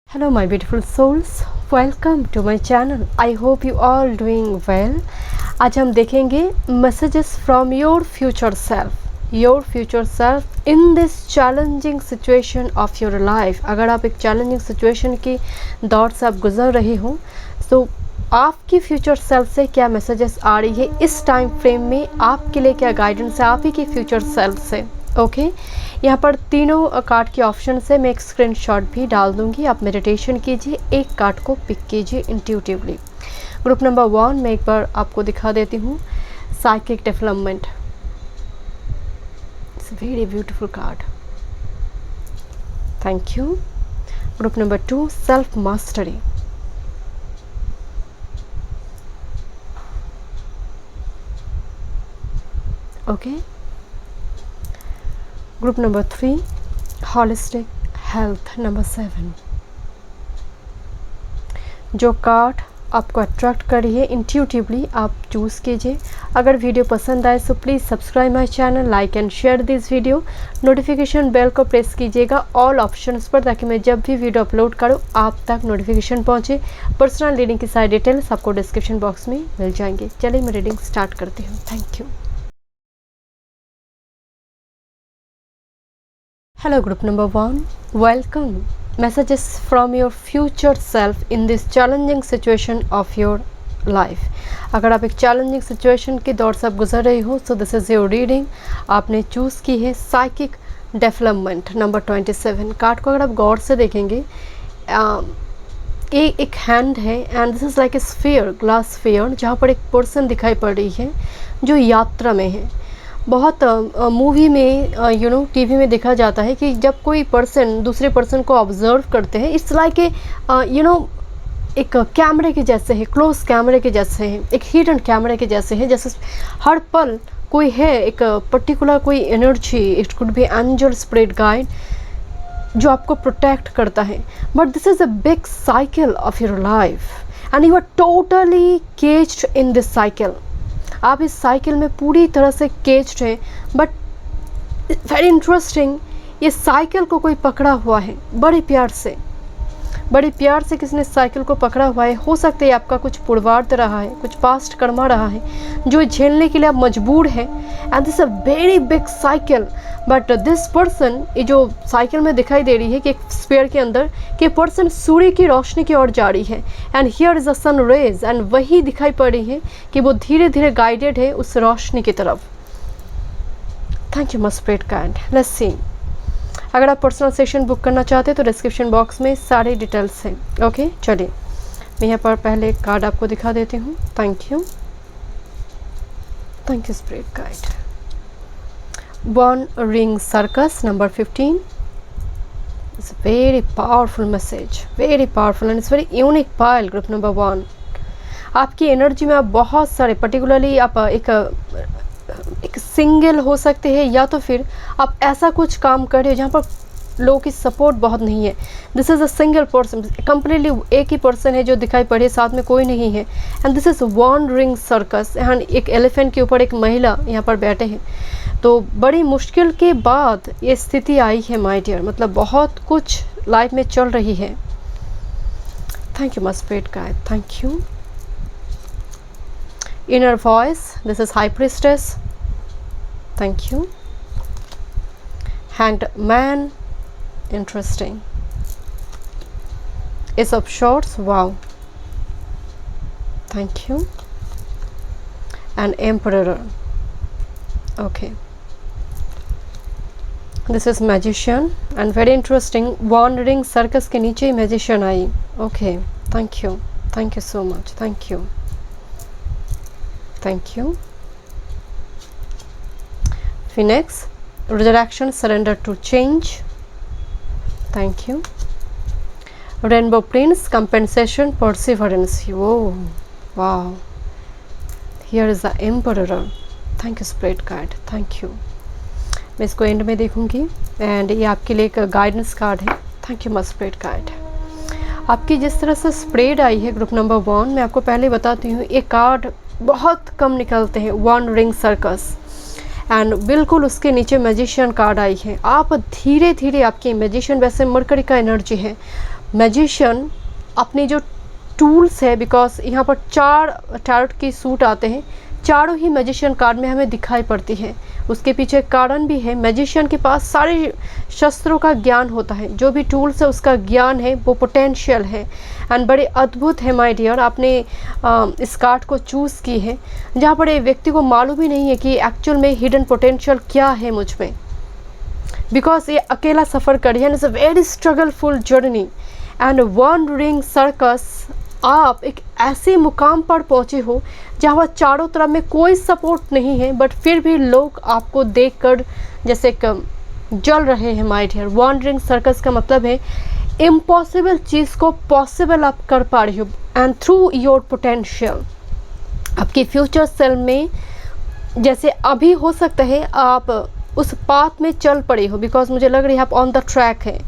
Hello my beautiful souls, welcome to my channel. I hope you all doing well. आज हम देखेंगे messages from your future self in this challenging situation of your life. अगर आप एक challenging situation की दौर से आप गुजर रहे हो तो आपकी फ्यूचर सेल्फ से क्या मैसेजेस आ रही है इस टाइम फ्रेम में, आपके लिए क्या गाइडेंस है आप ही की फ्यूचर सेल्फ से। ओके यहाँ पर तीनों कार्ड के ऑप्शन से मैं एक स्क्रीनशॉट भी डाल दूंगी, आप मेडिटेशन कीजिए, एक कार्ड को पिक कीजिए इंट्यूटिवली। ग्रुप नंबर 1 मैं एक बार आपको दिखा देती हूँ, psychic development, it's very beautiful card, thank you. Group number 2 self mastery, okay. Group number 3 holistic health, number 7। जो कार्ड आपको अट्रैक्ट कर रही है इंट्यूटिवली आप चूज़ कीजिए। अगर वीडियो पसंद आए तो please subscribe my channel, like and share this video. Notification bell को प्रेस कीजिएगा ऑल ऑप्शंस पर, ताकि मैं जब भी वीडियो अपलोड करूं आप तक नोटिफिकेशन पहुंचे। पर्सनल रीडिंग की सारी डिटेल्स आपको डिस्क्रिप्शन बॉक्स में मिल जाएंगे। चलिए मैं रीडिंग स्टार्ट करती हूँ। Thank you. Hello group number 1, welcome. Messages from your future self in this challenging situation of your life. अगर आप एक चैलेंजिंग सिचुएशन के दौर से आप गुजर रहे हो तो दिस इज़ योर रीडिंग। आपने चूज़ की है साइकिक डेवलपमेंट, नंबर 27। कार्ड को अगर आप गौर से देखेंगे ये एक हैंड है and this is like a sphere, glass sphere, जहाँ पर एक पर्सन दिखाई पड़ रही है जो यात्रा में है। बहुत मूवी में टीवी में देखा जाता है कि जब कोई पर्सन दूसरे पर्सन को ऑब्जर्व करते हैं, इट्स लाइक ए एक कैमरे के जैसे है, क्लोज कैमरे के जैसे है, एक हिडन कैमरे के जैसे है, जैसे हर पल कोई है, एक पर्टिकुलर कोई energy, it could be angel, spirit guide, जो आपको प्रोटेक्ट करता है। But this is a big cycle of your life and you are totally caged in this cycle. आप इस साइकिल में पूरी तरह से केज्ड हैं। बट वेरी इंटरेस्टिंग, ये साइकिल को कोई पकड़ा हुआ है बड़े प्यार से, बड़े प्यार से किसी ने साइकिल को पकड़ा हुआ है। हो सकता है आपका कुछ पूर्वार्ध रहा है, कुछ पास्ट कर्मा रहा है जो झेलने के लिए आप मजबूर हैं। And this a very big cycle. But this person, ये जो साइकिल में दिखाई दे रही है कि एक स्पेयर के अंदर कि पर्सन सूर्य की रोशनी की ओर जा रही है and here is a sun rays, and वही दिखाई पड़ रही है कि वो धीरे धीरे गाइडेड है उस रोशनी की तरफ। Thank you must spirit guide. Let's सी, अगर आप पर्सनल सेशन बुक करना चाहते हैं तो डिस्क्रिप्शन बॉक्स में सारी डिटेल्स हैं। ओके चलिए मैं यहाँ पर पहले एक कार्ड आपको दिखा देती हूँ। Thank you spirit guide. One ring circus, number 15। It's very powerful message, very powerful and it's very unique pile. Group number 1, आपकी एनर्जी में आप बहुत सारे, पर्टिकुलरली आप एक सिंगल हो सकते हैं या तो फिर आप ऐसा कुछ काम कर रहे हो जहाँ पर लोगों की सपोर्ट बहुत नहीं है। This is a single person, completely एक ही पर्सन है जो दिखाई पड़े, साथ में कोई नहीं है। And this is one ring circus and एक एलिफेंट के ऊपर एक महिला यहाँ पर बैठे हैं। तो बड़ी मुश्किल के बाद ये स्थिति आई है माय डियर, मतलब बहुत कुछ लाइफ में चल रही है। Thank you must spirit guide, thank you. Inner voice, this is High Priestess, thank you. Hanged Man, interesting. Ace of Swords, wow, thank you. And Emperor, okay. This is Magician and very interesting, wandering circus के नीचे Magician I. okay, thank you so much, thank you. Thank you. Phoenix, resurrection, surrender to change, thank you. Rainbow Prince, compensation, perseverance, oh wow. Here is the Emperor, thank you spirit guide, thank you. मैं इसको and में देखूंगी and ये आपके लिए एक guidance card है। Thank you must spirit guide. आपकी जिस तरह से स्प्रेड आई है ग्रुप नंबर 1, मैं आपको पहले बताती हूँ ये कार्ड बहुत कम निकलते हैं, वन रिंग सर्कस एंड बिल्कुल उसके नीचे मैजिशियन कार्ड आई है। आप धीरे धीरे, आपकी मैजिशियन वैसे मरकरी का एनर्जी है, मैजिशियन अपने जो टूल्स है, बिकॉज यहाँ पर 4 टैरोट की सूट आते हैं, चारों ही मैजिशियन कार्ड में हमें दिखाई पड़ती है। उसके पीछे कारण भी है, मैजिशियन के पास सारे शस्त्रों का ज्ञान होता है, जो भी टूल्स है उसका ज्ञान है, वो पोटेंशियल है एंड बड़े अद्भुत है माय डियर। आपने इस कार्ड को चूज़ की है जहाँ पर एक व्यक्ति को मालूम ही नहीं है कि एक्चुअल में हिडन पोटेंशियल क्या है मुझ में, बिकॉज ये अकेला सफ़र करी है, it's a very struggleful journey and wandering circus. आप एक ऐसे मुकाम पर पहुँचे हो जहाँ पर चारों तरफ में कोई सपोर्ट नहीं है, बट फिर भी लोग आपको देखकर जैसे जल रहे हैं माय डियर। वॉन्डरिंग सर्कस का मतलब है इम्पॉसिबल चीज़ को पॉसिबल आप कर पा रही हो एंड थ्रू योर पोटेंशियल। आपके फ्यूचर सेल्फ में जैसे अभी हो सकता है आप उस पाथ में चल पड़े हो, बिकॉज मुझे लग रही है आप ऑन द ट्रैक है,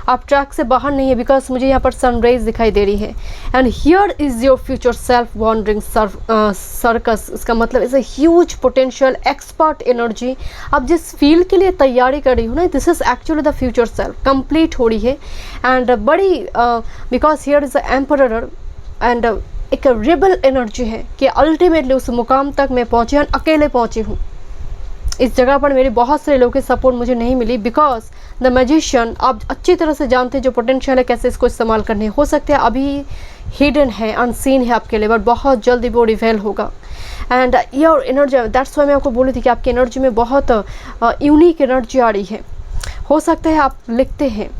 आप ट्रैक से बाहर नहीं है, बिकॉज मुझे यहाँ पर सनराइज दिखाई दे रही है and here is your future self wandering circus. इसका मतलब is a huge potential expert energy. आप जिस फील्ड के लिए तैयारी कर रही हो ना, this is actually the future self complete हो रही है एंड बड़ी because here is the emperor and एक रिबल एनर्जी है कि अल्टीमेटली उस मुकाम तक मैं पहुँची और अकेले पहुँची हूँ। इस जगह पर मेरे बहुत सारे लोगों की सपोर्ट मुझे नहीं मिली, बिकॉज द मैजिशियन आप अच्छी तरह से जानते हैं जो पोटेंशियल है कैसे इसको इस्तेमाल करने। हो सकता है अभी हिडन है, अनसीन है आपके लिए, बट बहुत जल्दी वो रिवेल होगा and your energy. That's why मैं आपको बोली थी कि आपकी एनर्जी में बहुत यूनिक एनर्जी आ रही है। हो सकता है आप लिखते हैं,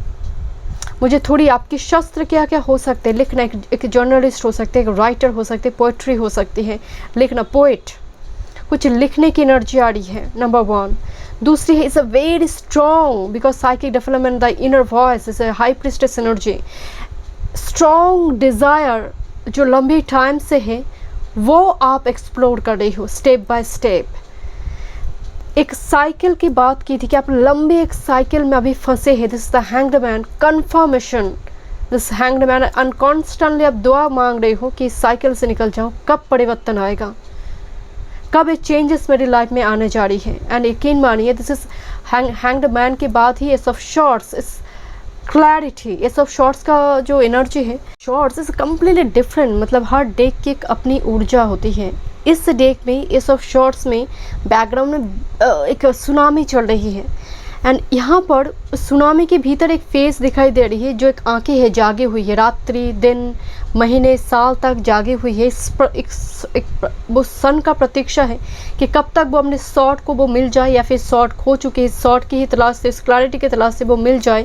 मुझे थोड़ी आपकी शस्त्र क्या क्या हो सकते हैं लिखना। एक जर्नलिस्ट हो सकते हैं, एक राइटर हो सकते हैं, पोइट्री हो सकती है, लिखना, पोइट, कुछ लिखने की एनर्जी आ रही है, नंबर 1। दूसरी है is a very strong because psychic development the inner voice is a high priestess energy. Strong desire जो लंबी टाइम से है वो आप एक्सप्लोर कर रही हो स्टेप बाय स्टेप। एक साइकिल की बात की थी कि आप लंबे एक साइकिल में अभी फंसे हैं। This the hanged man confirmation, this hanged man and constantly आप दुआ मांग रहे हो कि इस साइकिल से निकल जाओ। कब परिवर्तन आएगा, कब ये चेंजेस मेरी लाइफ में आने जा रही है। एंड यकीन मानिए दिस इज हैंग्ड मैन के बाद ही एस ऑफ शॉर्ट्स इस क्लैरिटी। एस ऑफ शॉर्ट्स का जो एनर्जी है, शॉर्ट्स इज कम्प्लीटली डिफरेंट, मतलब हर डेक की एक अपनी ऊर्जा होती है। इस डेक में एस ऑफ शॉर्ट्स में बैकग्राउंड में एक सुनामी चल रही है एंड यहाँ पर सुनामी के भीतर एक फेस दिखाई दे रही है जो एक आंखें है जागी हुई है, रात्रि दिन महीने साल तक जागी हुई है। वो सन का प्रतीक्षा है कि कब तक वो अपने शॉर्ट को वो मिल जाए या फिर शॉर्ट खो चुके इस शॉर्ट की ही तलाश से, इस क्लैरिटी की तलाश से वो मिल जाए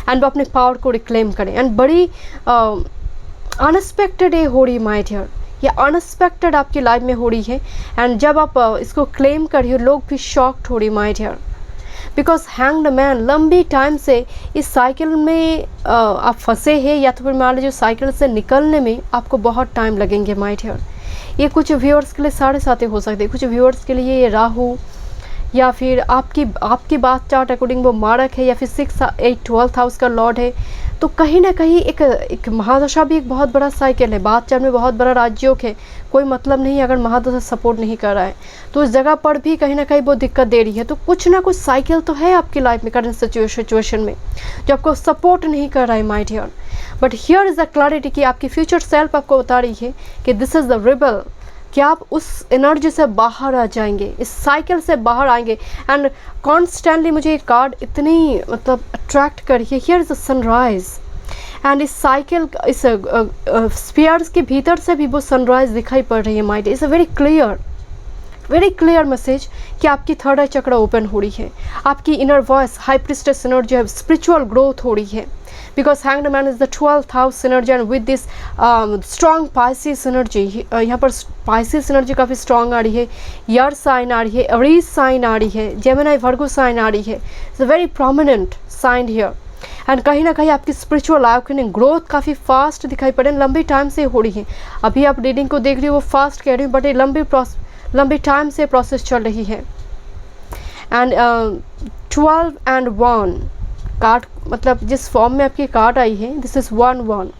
एंड वो अपने पावर को रिक्लेम करें। एंड बड़ी अनएक्सपेक्टेड ये हो रही माय डियर, ये अनएक्सपेक्टेड आपकी लाइफ में हो रही है एंड जब आप इसको क्लेम कर रही हो लोग भी शॉक्ड हो रही my dear. Because hanged man लंबी टाइम से इस साइकिल में आप फंसे हैं या तो फिर मान लीजिए साइकिल से निकलने में आपको बहुत टाइम लगेंगे माय डियर। ये कुछ व्यूअर्स के लिए 7.5 हो सकते हैं, कुछ व्यूअर्स के लिए ये राहु या फिर आपकी बात चार्ट अकॉर्डिंग वो मारक है या फिर 6, 8, 12th हाउस का लॉर्ड है। तो कहीं ना कहीं एक महादशा भी एक बहुत बड़ा साइकिल है, बात चार्ट में बहुत बड़ा राजयोग है। कोई मतलब नहीं अगर महादशा सपोर्ट नहीं कर रहा है तो उस जगह पर भी कहीं ना कहीं वो दिक्कत दे रही है। तो कुछ ना कुछ साइकिल तो है आपकी लाइफ में करंट सिचुएशन में जो आपको सपोर्ट नहीं कर रहा है my dear. But here is the clarity कि आपकी फ्यूचर सेल्फ आपको बता रही है कि दिस इज़ द रिबल, कि आप उस एनर्जी से बाहर आ जाएंगे, इस साइकिल से बाहर आएंगे। एंड कॉन्स्टेंटली मुझे ये कार्ड इतनी मतलब अट्रैक्ट करी है। Here is a sunrise and इस साइकिल इस स्फीयर्स के भीतर से भी वो सनराइज दिखाई पड़ रही है mind. It's a very clear message कि आपकी थर्ड आई चक्र ओपन हो रही है, आपकी inner voice high priestess energy है, स्पिरिचुअल ग्रोथ हो रही है। Because hanged man is the 12th house energy and with this strong Pisces energy, यहाँ पर पाइसिस एनर्जी काफ़ी स्ट्रॉन्ग आ रही है। यर साइन आ रही है, एरीज साइन आ रही है, जेमिनी वर्गो साइन आ रही है। It's a very prominent sign here and कहीं ना कहीं आपकी स्पिरिचुअल अवेकनिंग ग्रोथ काफ़ी फास्ट दिखाई पड़े, लंबी टाइम से हो रही है। अभी आप रीडिंग को देख रही हो वो फास्ट कह रही हूँ बट ये लंबी टाइम से प्रोसेस चल रही है। एंड 12 and 1 कार्ड मतलब जिस फॉर्म में आपकी कार्ड आई है this is 1-1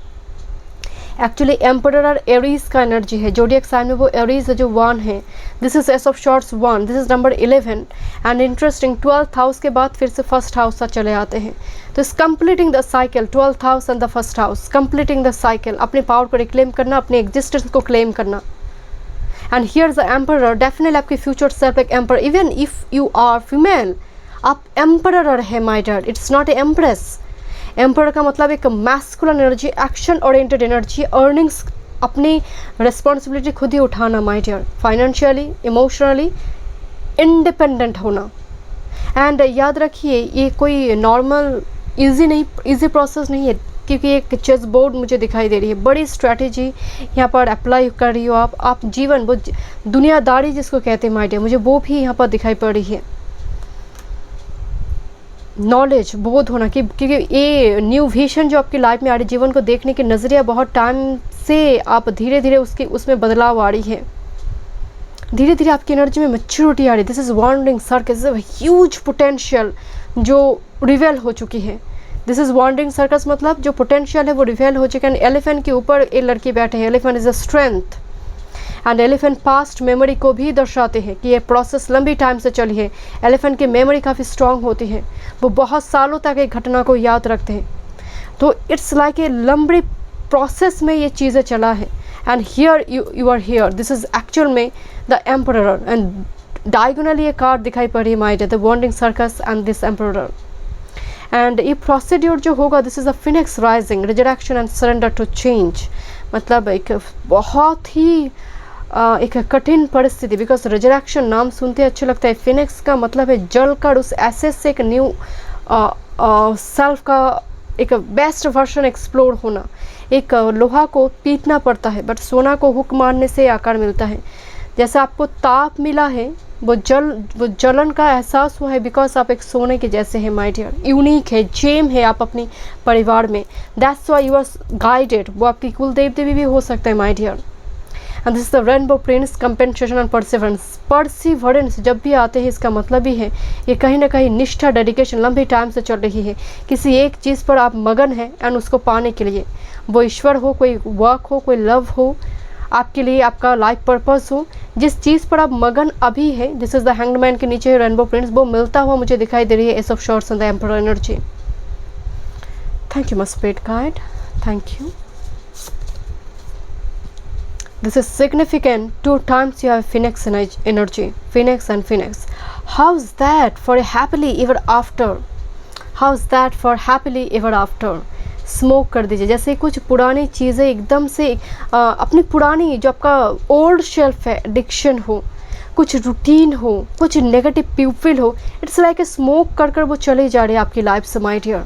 actually emperor Aries का एनर्जी है, जोडियक साइन में वो एरीज है जो 1 है। This is S of shorts 1, this is number 11 and interesting 12th house के बाद फिर से फर्स्ट हाउस तक चले आते हैं। तो इस completing the cycle, 12th house and the first house, completing the cycle, अपने पावर को रिक्लेम करना, अपने एग्जिस्टेंस को क्लेम करना। And here the emperor, definitely आपकी फ्यूचर सेल्फ एक emperor, even if you are female आप एम्परर है my dear, it's not a empress. Emperor का मतलब एक masculine energy, action oriented energy, earnings, अपनी रिस्पॉन्सिबिलिटी खुद ही उठाना my dear, financially emotionally independent होना। एंड याद रखिए ये कोई नॉर्मल इजी प्रोसेस नहीं है, क्योंकि एक चेस बोर्ड मुझे दिखाई दे रही है, बड़ी स्ट्रैटेजी यहाँ पर अप्लाई कर रही हो आप जीवन, वो दुनियादारी जिसको कहते हैं माय डियर, मुझे वो भी यहाँ पर दिखाई पड़ रही है। नॉलेज बोध होना कि क्योंकि ये न्यू विजन जो आपकी लाइफ में आ रही, जीवन को देखने की नज़रिया बहुत टाइम से आप धीरे धीरे उसमें बदलाव आ रही है, धीरे धीरे आपकी एनर्जी में मैच्योरिटी आ रही है। This is wandering circus, huge potential जो रिवेल हो चुकी है। दिस इज वॉन्डरिंग सर्कस मतलब जो पोटेंशियल है वो रिवेल हो चुका है। एलिफेंट के ऊपर एक लड़की बैठे हैं, elephant is a strength and elephant past memory को भी दर्शाते हैं कि ये प्रोसेस लंबी टाइम से चली है। एलिफेंट की मेमोरी काफ़ी स्ट्रांग होती है, वो बहुत सालों तक एक घटना को याद रखते हैं। तो इट्स लाइक ए लंबी प्रोसेस में ये चीज़ें चला है। And here you are here, this is actual में द एम्परर एंड डायगोनली ये कार्ड दिखाई पड़ रही है my dear, the wandering circus and this emperor. And ये प्रोसीड्यूर जो होगा, this is a phoenix rising, resurrection and surrender to change, मतलब एक बहुत ही एक कठिन परिस्थिति, बिकॉज रिजरेक्शन नाम सुनते अच्छे लगता है। फिनिक्स का मतलब है जलकर उस एसेस से एक न्यू सेल्फ का एक बेस्ट वर्जन एक्सप्लोर होना। एक लोहा को पीटना पड़ता है बट सोना को हुक मारने से आकार मिलता है। जैसे आपको ताप मिला है, वो जलन का एहसास हुआ है बिकॉज आप एक सोने के जैसे हैं माय डियर, यूनिक है, जेम है आप अपनी परिवार में। That's why you are guided, वो आपकी कुल देव देवी भी हो सकता है my dear. And this is the rainbow prince, compensation and perseverance. Perseverance जब भी आते हैं इसका मतलब भी है ये कहीं ना कहीं निष्ठा, डेडिकेशन लंबी टाइम से चल रही है, किसी एक चीज़ पर आप मगन हैं एंड उसको पाने के लिए, वो ईश्वर हो, कोई वर्क हो, कोई लव हो, आपके लिए आपका लाइफ पर्पस हो, जिस चीज़ पर आप मगन अभी है। This is the hanged man के नीचे है रेनबो प्रिंस, वो मिलता हुआ मुझे दिखाई दे रही है S of swords and the emperor energy. Thank you my spirit guide, thank you. This is significant, 2 times you have phoenix energy, phoenix and phoenix. How's that for a happily ever after? How's that for happily ever after? Smoke कर दीजिए, जैसे कुछ पुरानी चीज़ें एकदम से अपनी पुरानी जो आपका ओल्ड शेल्फ है, एडिक्शन हो, कुछ रूटीन हो, कुछ नेगेटिव प्यूपिल हो, इट्स लाइक ए स्मोक कर वो चले जा रहे हैं आपकी लाइफ से माय डियर।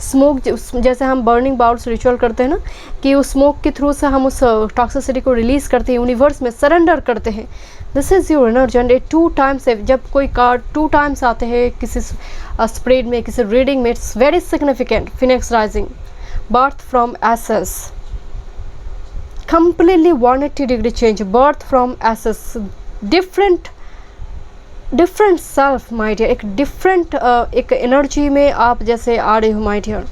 स्मोक जैसे हम बर्निंग बाउल्स रिचुअल करते हैं ना, कि उस स्मोक के थ्रू से हम उस टॉक्सिसिटी को रिलीज़ करते हैं, यूनिवर्स में सरेंडर करते हैं। This is your energy and 2 times है, जब कोई कार्ड 2 टाइम्स आते हैं किसी स्प्रेड में, किसी रीडिंग में, it's very significant. Phoenix rising, birth from ashes, completely 180 degree change, birth from ashes, different self my dear, एक डिफरेंट एक एनर्जी में आप जैसे आ रहे हो माय डियर।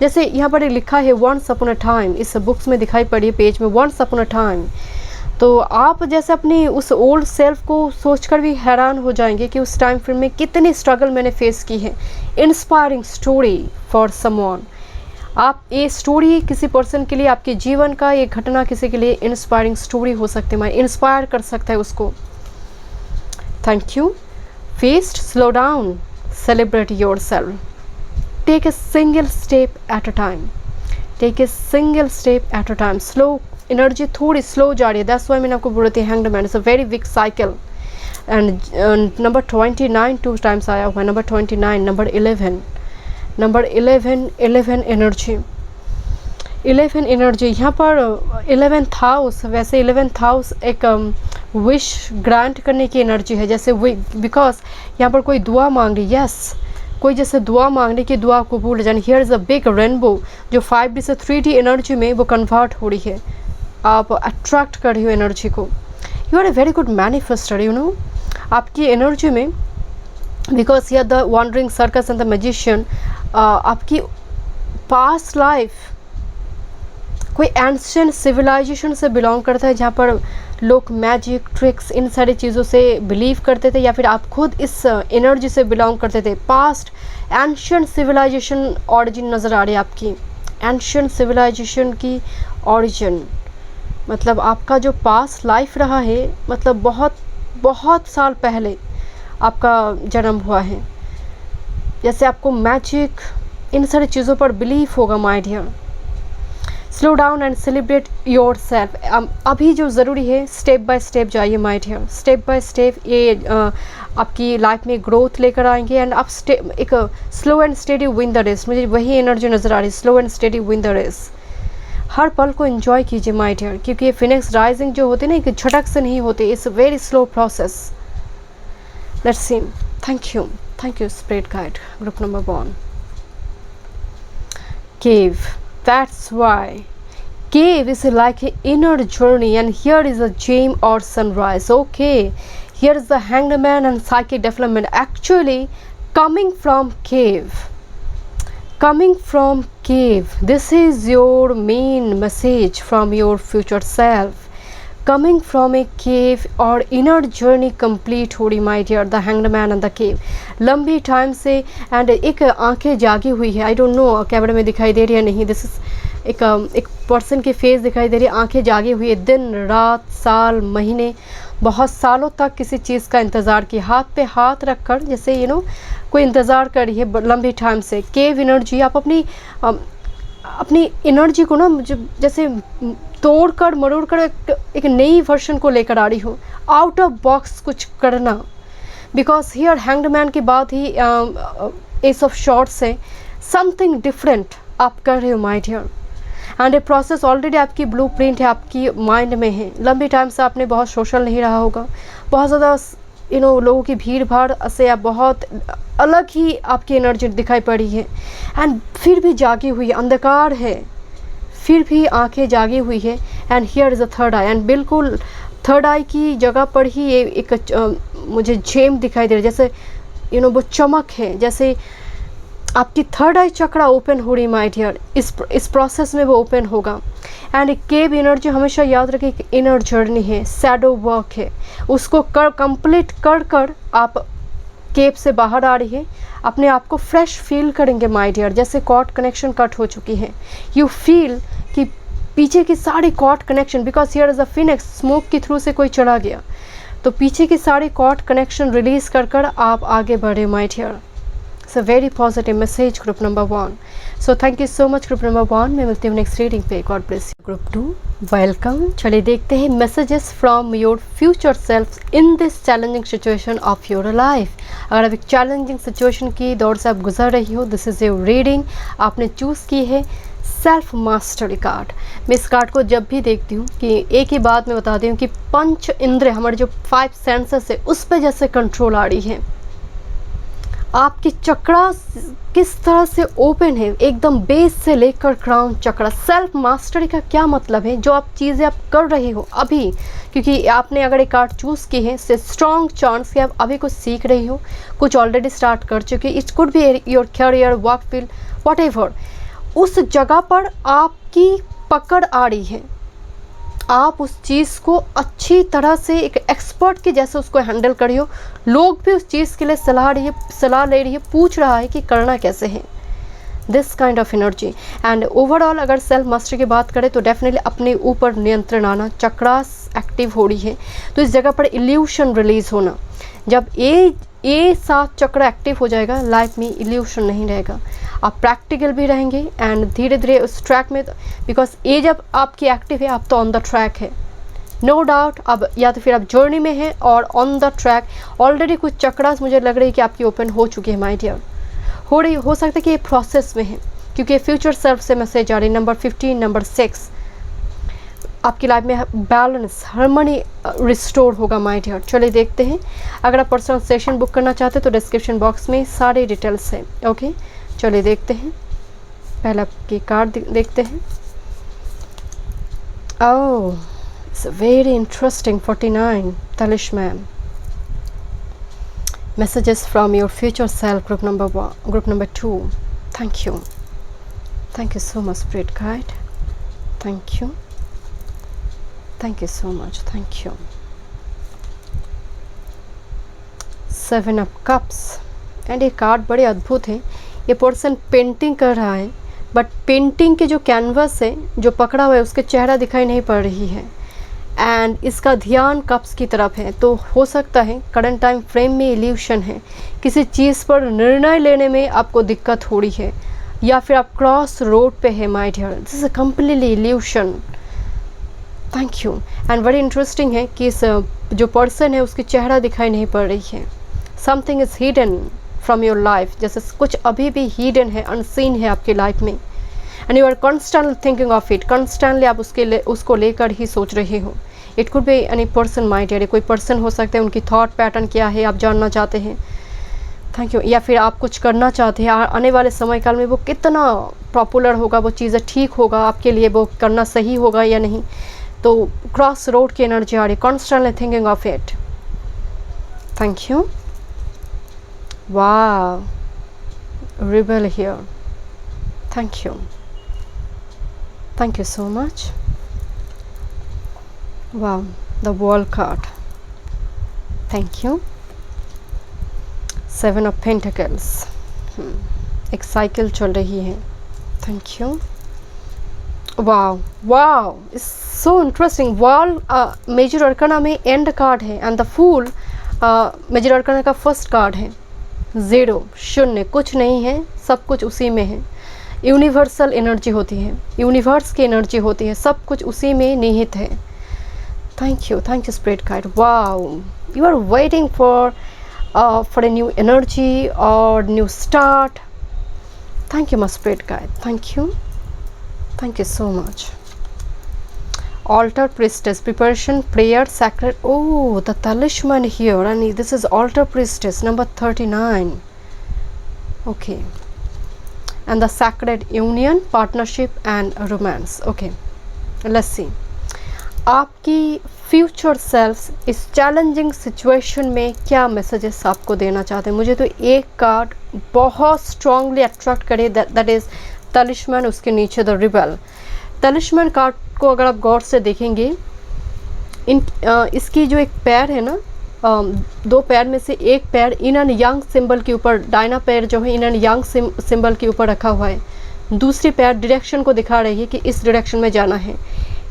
जैसे यहाँ पर लिखा है वंस अपॉन अ टाइम, इस बुक्स में दिखाई पड़ी है पेज में, वंस अपॉन अ टाइम। तो आप जैसे अपनी उस ओल्ड सेल्फ को सोचकर भी हैरान हो जाएंगे कि उस टाइम फ्रेम में कितनी स्ट्रगल मैंने फेस की है। इंस्पायरिंग स्टोरी फॉर समवन, आप ये स्टोरी किसी पर्सन के लिए, आपके जीवन का ये घटना किसी के लिए इंस्पायरिंग स्टोरी हो सकती है, इंस्पायर कर सकता है उसको। Thank you. Feast, slow down, celebrate yourself. Take a single step at a time. Take a single step at a time. Slow energy थोड़ी slow जा रही है, that's why मैंने आपको बोला था hanged man is a very weak cycle. And number 29 2 times आया हुआ है, number 29, number 11 energy. 11 एनर्जी यहाँ पर 11th हाउस, वैसे 11th हाउस एक विश ग्रांट करने की एनर्जी है, जैसे बिकॉज यहाँ पर कोई दुआ मांग रही, यस कोई जैसे दुआ मांग रही कि दुआ कबूल हो जाए। Here is a big rainbow जो 5D से 3D एनर्जी में वो कन्वर्ट हो रही है, आप अट्रैक्ट कर रही हो एनर्जी को। You are a very good manifester, you know, आपकी एनर्जी में, because here the wandering circus and the magician, आपकी पास्ट लाइफ कोई एंशिएंट सिविलाइजेशन से बिलोंग करता है, जहाँ पर लोग मैजिक, ट्रिक्स, इन सारी चीज़ों से बिलीव करते थे, या फिर आप खुद इस एनर्जी से बिलोंग करते थे। पास्ट एंशिएंट सिविलाइजेशन ऑरिजिन नज़र आ रही है आपकी, एंशिएंट सिविलाइजेशन की ऑरिजिन, मतलब आपका जो पास्ट लाइफ रहा है, मतलब बहुत बहुत साल पहले आपका जन्म हुआ है। जैसे आपको मैजिक, इन सारी चीज़ों पर बिलीफ होगा my dear. Slow down and celebrate yourself. अभी जो ज़रूरी है, स्टेप बाय स्टेप जाइए my dear, step by step ये आपकी लाइफ में ग्रोथ लेकर आएंगे। एंड आप एक slow and steady win the race, मुझे वही एनर्जी नज़र आ रही है, slow and steady win the race. हर पल को एंजॉय कीजिए माय डियर, क्योंकि ये फिनिक्स राइजिंग जो होती है ना, एक झटक से नहीं होती, it's a very slow process. Let's see. Thank you spirit guide. Group number 1, cave. That's why cave is like an inner journey, and here is a gem or sunrise. Okay, here is the Hanged Man and psychic development. Actually coming from cave, this is your main message from your future self. Coming from a cave और inner journey complete हो रही my dear, the hanged man and the cave. लंबी time से and एक आंखें जागी हुई है, आई डोंट नो कैमरे में दिखाई दे रही है नहीं, दिस इज एक पर्सन की फेस दिखाई दे रही है, आंखें जागी हुई है, दिन रात साल महीने बहुत सालों तक किसी चीज़ का इंतज़ार किया, हाथ पे हाथ रख कर, जैसे यू नो कोई इंतज़ार कर रही है लंबी टाइम से। केव एनर्जी, आप अपनी एनर्जी को ना जैसे तोड़ कर मरोड़ कर एक नई वर्जन को लेकर आ रही हो, आउट ऑफ बॉक्स कुछ करना। बिकॉज हियर हैंग्ड मैन के बाद ही एस ऑफ शॉर्ट्स है, समथिंग डिफरेंट आप कर रहे हो my dear. And a process already आपकी ब्लूप्रिंट है, आपकी माइंड में है। लंबी टाइम से आपने बहुत सोशल नहीं रहा होगा, बहुत ज़्यादा यू नो लोगों की भीड़ भाड़ से आप बहुत अलग ही आपकी एनर्जी दिखाई पड़ी है। एंड फिर भी जागी हुई है, अंधकार है, फिर भी आंखें जागी हुई है। And here is a third I, and बिल्कुल थर्ड आई की जगह पर ही ये एक मुझे जेम दिखाई दे रहा है, जैसे यू नो वो चमक है, जैसे आपकी थर्ड आई चक्रा ओपन हो रही माय डियर, इस प्रोसेस में वो ओपन होगा। एंड केव एनर्जी हमेशा याद रखें, एक इनर जर्नी है, शैडो वर्क है, उसको कंप्लीट कर आप केव से बाहर आ रही है, अपने आप को फ्रेश फील करेंगे माय डियर, जैसे कॉर्ड कनेक्शन कट हो चुकी है। यू फील कि पीछे की सारी cord connection, because here is a phoenix, smoke के थ्रू से कोई चला गया, तो पीछे की सारी कॉर्ड कनेक्शन रिलीज कर आप आगे बढ़े my dear. It's a very positive message group number 1। So thank you so much group number 1। मैं मिलती हूँ नेक्स्ट रीडिंग पे। God bless you. Group 2, welcome. चलिए देखते हैं messages from your future self in this challenging situation of your life. अगर आप एक चैलेंजिंग सिचुएशन की दौर से आप गुजर रही हो, दिस इज़ योर रीडिंग। आपने चूज़ की है सेल्फ मास्टरी कार्ड। मैं इस कार्ड को जब भी देखती हूँ कि एक ही बात मैं बताती हूँ कि पंच इंद्र, हमारे जो 5 सेंसेस है, उस पर जैसे कंट्रोल आ रही है। आपकी चक्रा किस तरह से ओपन है, एकदम बेस से लेकर क्राउन चक्रा। सेल्फ मास्टरी का क्या मतलब है? जो आप चीज़ें आप कर रहे हो अभी, क्योंकि आपने अगर एक कार्ड चूज़ की है, से स्ट्रॉन्ग चांस कि आप अभी कुछ सीख रही हो, कुछ ऑलरेडी स्टार्ट कर चुके। It could be your career, work field, whatever. उस जगह पर आपकी पकड़ आ रही है, आप उस चीज़ को अच्छी तरह से एक एक्सपर्ट के जैसे उसको हैंडल करी हो। लोग भी उस चीज़ के लिए सलाह ले रही है, पूछ रहा है कि करना कैसे है। This kind of energy. And overall अगर सेल्फ मास्टरी की बात करें तो डेफिनेटली अपने ऊपर नियंत्रण आना, चक्रास एक्टिव हो रही है, तो इस जगह पर इल्यूशन रिलीज होना। जब ये 7 चक्र एक्टिव हो जाएगा, लाइफ में इल्यूशन नहीं रहेगा, आप प्रैक्टिकल भी रहेंगे एंड धीरे धीरे उस ट्रैक में, बिकॉज ये जब आपकी एक्टिव है, आप तो ऑन द ट्रैक है, नो डाउट। अब या तो फिर आप जर्नी में हैं और ऑन द ट्रैक। ऑलरेडी कुछ चक्रास मुझे लग रही है कि आपकी ओपन हो चुकी है माय डियर, हो सकता है कि ये प्रोसेस में है, क्योंकि फ्यूचर सेल्फ से मैसेज आ रही है। नंबर 15, नंबर 6, आपकी लाइफ में बैलेंस, हार्मनी रिस्टोर होगा माय डियर। चलिए देखते हैं। अगर आप पर्सनल सेशन बुक करना चाहते हैं तो डिस्क्रिप्शन बॉक्स में सारे डिटेल्स हैं। ओके, चलिए देखते हैं। पहला की कार्ड देखते हैं। Oh, it's very interesting. 49, talisman. Messages from your future self, group number 2. Thank you so much, Spirit Guide. Thank you, thank you so much, thank you. 7 of cups and ये card बड़े अद्भुत हैं। ये person painting कर रहा है, but painting के जो कैनवस है जो पकड़ा हुआ है उसके चेहरा दिखाई नहीं पड़ रही है, एंड इसका ध्यान कप्स की तरफ है। तो हो सकता है करंट टाइम फ्रेम में इल्यूशन है, किसी चीज़ पर निर्णय लेने में आपको दिक्कत हो रही है, या फिर आप क्रॉस रोड पे है my dear, this is a completely illusion. Thank you. And बड़ी इंटरेस्टिंग है कि इस जो पर्सन है उसकी चेहरा दिखाई नहीं पड़ रही है। Something is hidden from your life, जैसे कुछ अभी भी हिडन है, अनसीन है आपकी लाइफ में, and you are constantly thinking of it, constantly आप उसको लेकर ही सोच रहे हो। It could be any person mind, यानी कोई पर्सन हो सकता है, उनकी थॉट पैटर्न क्या है आप जानना चाहते हैं। Thank you. या फिर आप कुछ करना चाहते हैं, आने वाले समय काल में वो कितना पॉपुलर होगा, वो चीज़ें ठीक होगा आपके लिए, वो करना सही होगा या नहीं। तो क्रॉस रोड की एनर्जी आ रही, constantly thinking of it. Thank you. वाह, rebel here, thank you, thank you so much. Wow, the World card, thank you. 7 of Pentacles, एक साइकिल चल रही है, thank you. Wow wow, it's so interesting. Wall major arcana में end card है, and the fool major arcana का first card है। 0 शून्य, कुछ नहीं है, सब कुछ उसी में है। यूनिवर्सल एनर्जी होती है, यूनिवर्स की एनर्जी होती है, सब कुछ उसी में निहित है। Thank you spirit guide. Wow, you are waiting for a new energy और new start. Thank you my spirit guide, thank you so much. Altar priestess, preparation, prayer, sacred. Oh, the talisman here, and this is altar priestess number 39. Okay. And the sacred union, partnership and romance. Okay, let's see. आपकी future self इस challenging situation में क्या messages आपको देना चाहते हैं। मुझे तो एक कार्ड बहुत स्ट्रांगली अट्रैक्ट करे, दैट इज़ तलिस्मैन, उसके नीचे द रिबेल। तलिस्मैन कार्ड को अगर आप गौर से देखेंगे, इसकी जो एक पैर है ना, 2 पैर में से एक पैर इन एंड यंग सिंबल के ऊपर, डायना पैर जो है इन एंड यंग सिंबल के ऊपर रखा हुआ है। दूसरी पैर डायरेक्शन को दिखा रही है कि इस डायरेक्शन में जाना है।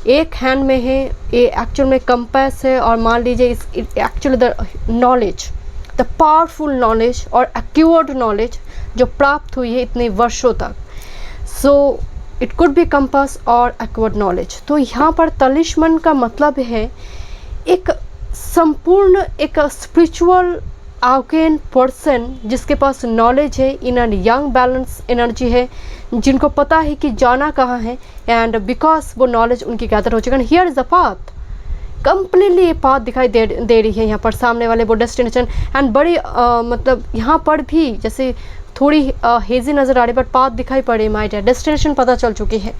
एक हैंड में है, ये एक्चुअल में कंपास है, और मान लीजिए इस actually the knowledge, the powerful knowledge और एक्यूर्ड नॉलेज जो प्राप्त हुई है इतने वर्षों तक। So it could B compass और एक्वर्ड नॉलेज। तो यहाँ पर तलिस्मन का मतलब है एक संपूर्ण, एक स्पिरिचुअल आर्केन पर्सन जिसके पास नॉलेज है, in and young balance energy है, जिनको पता है कि जाना कहाँ है, एंड बिकॉज वो नॉलेज उनकी गैदर हो चुका है। Here is the path, completely ये पाथ दिखाई दे रही है यहाँ पर सामने वाले वो डेस्टिनेशन। एंड बड़ी मतलब यहाँ पर भी जैसे थोड़ी हेजी नज़र आ रही, बट पाथ दिखाई पड़े, माइट है, डेस्टिनेशन पता चल चुकी है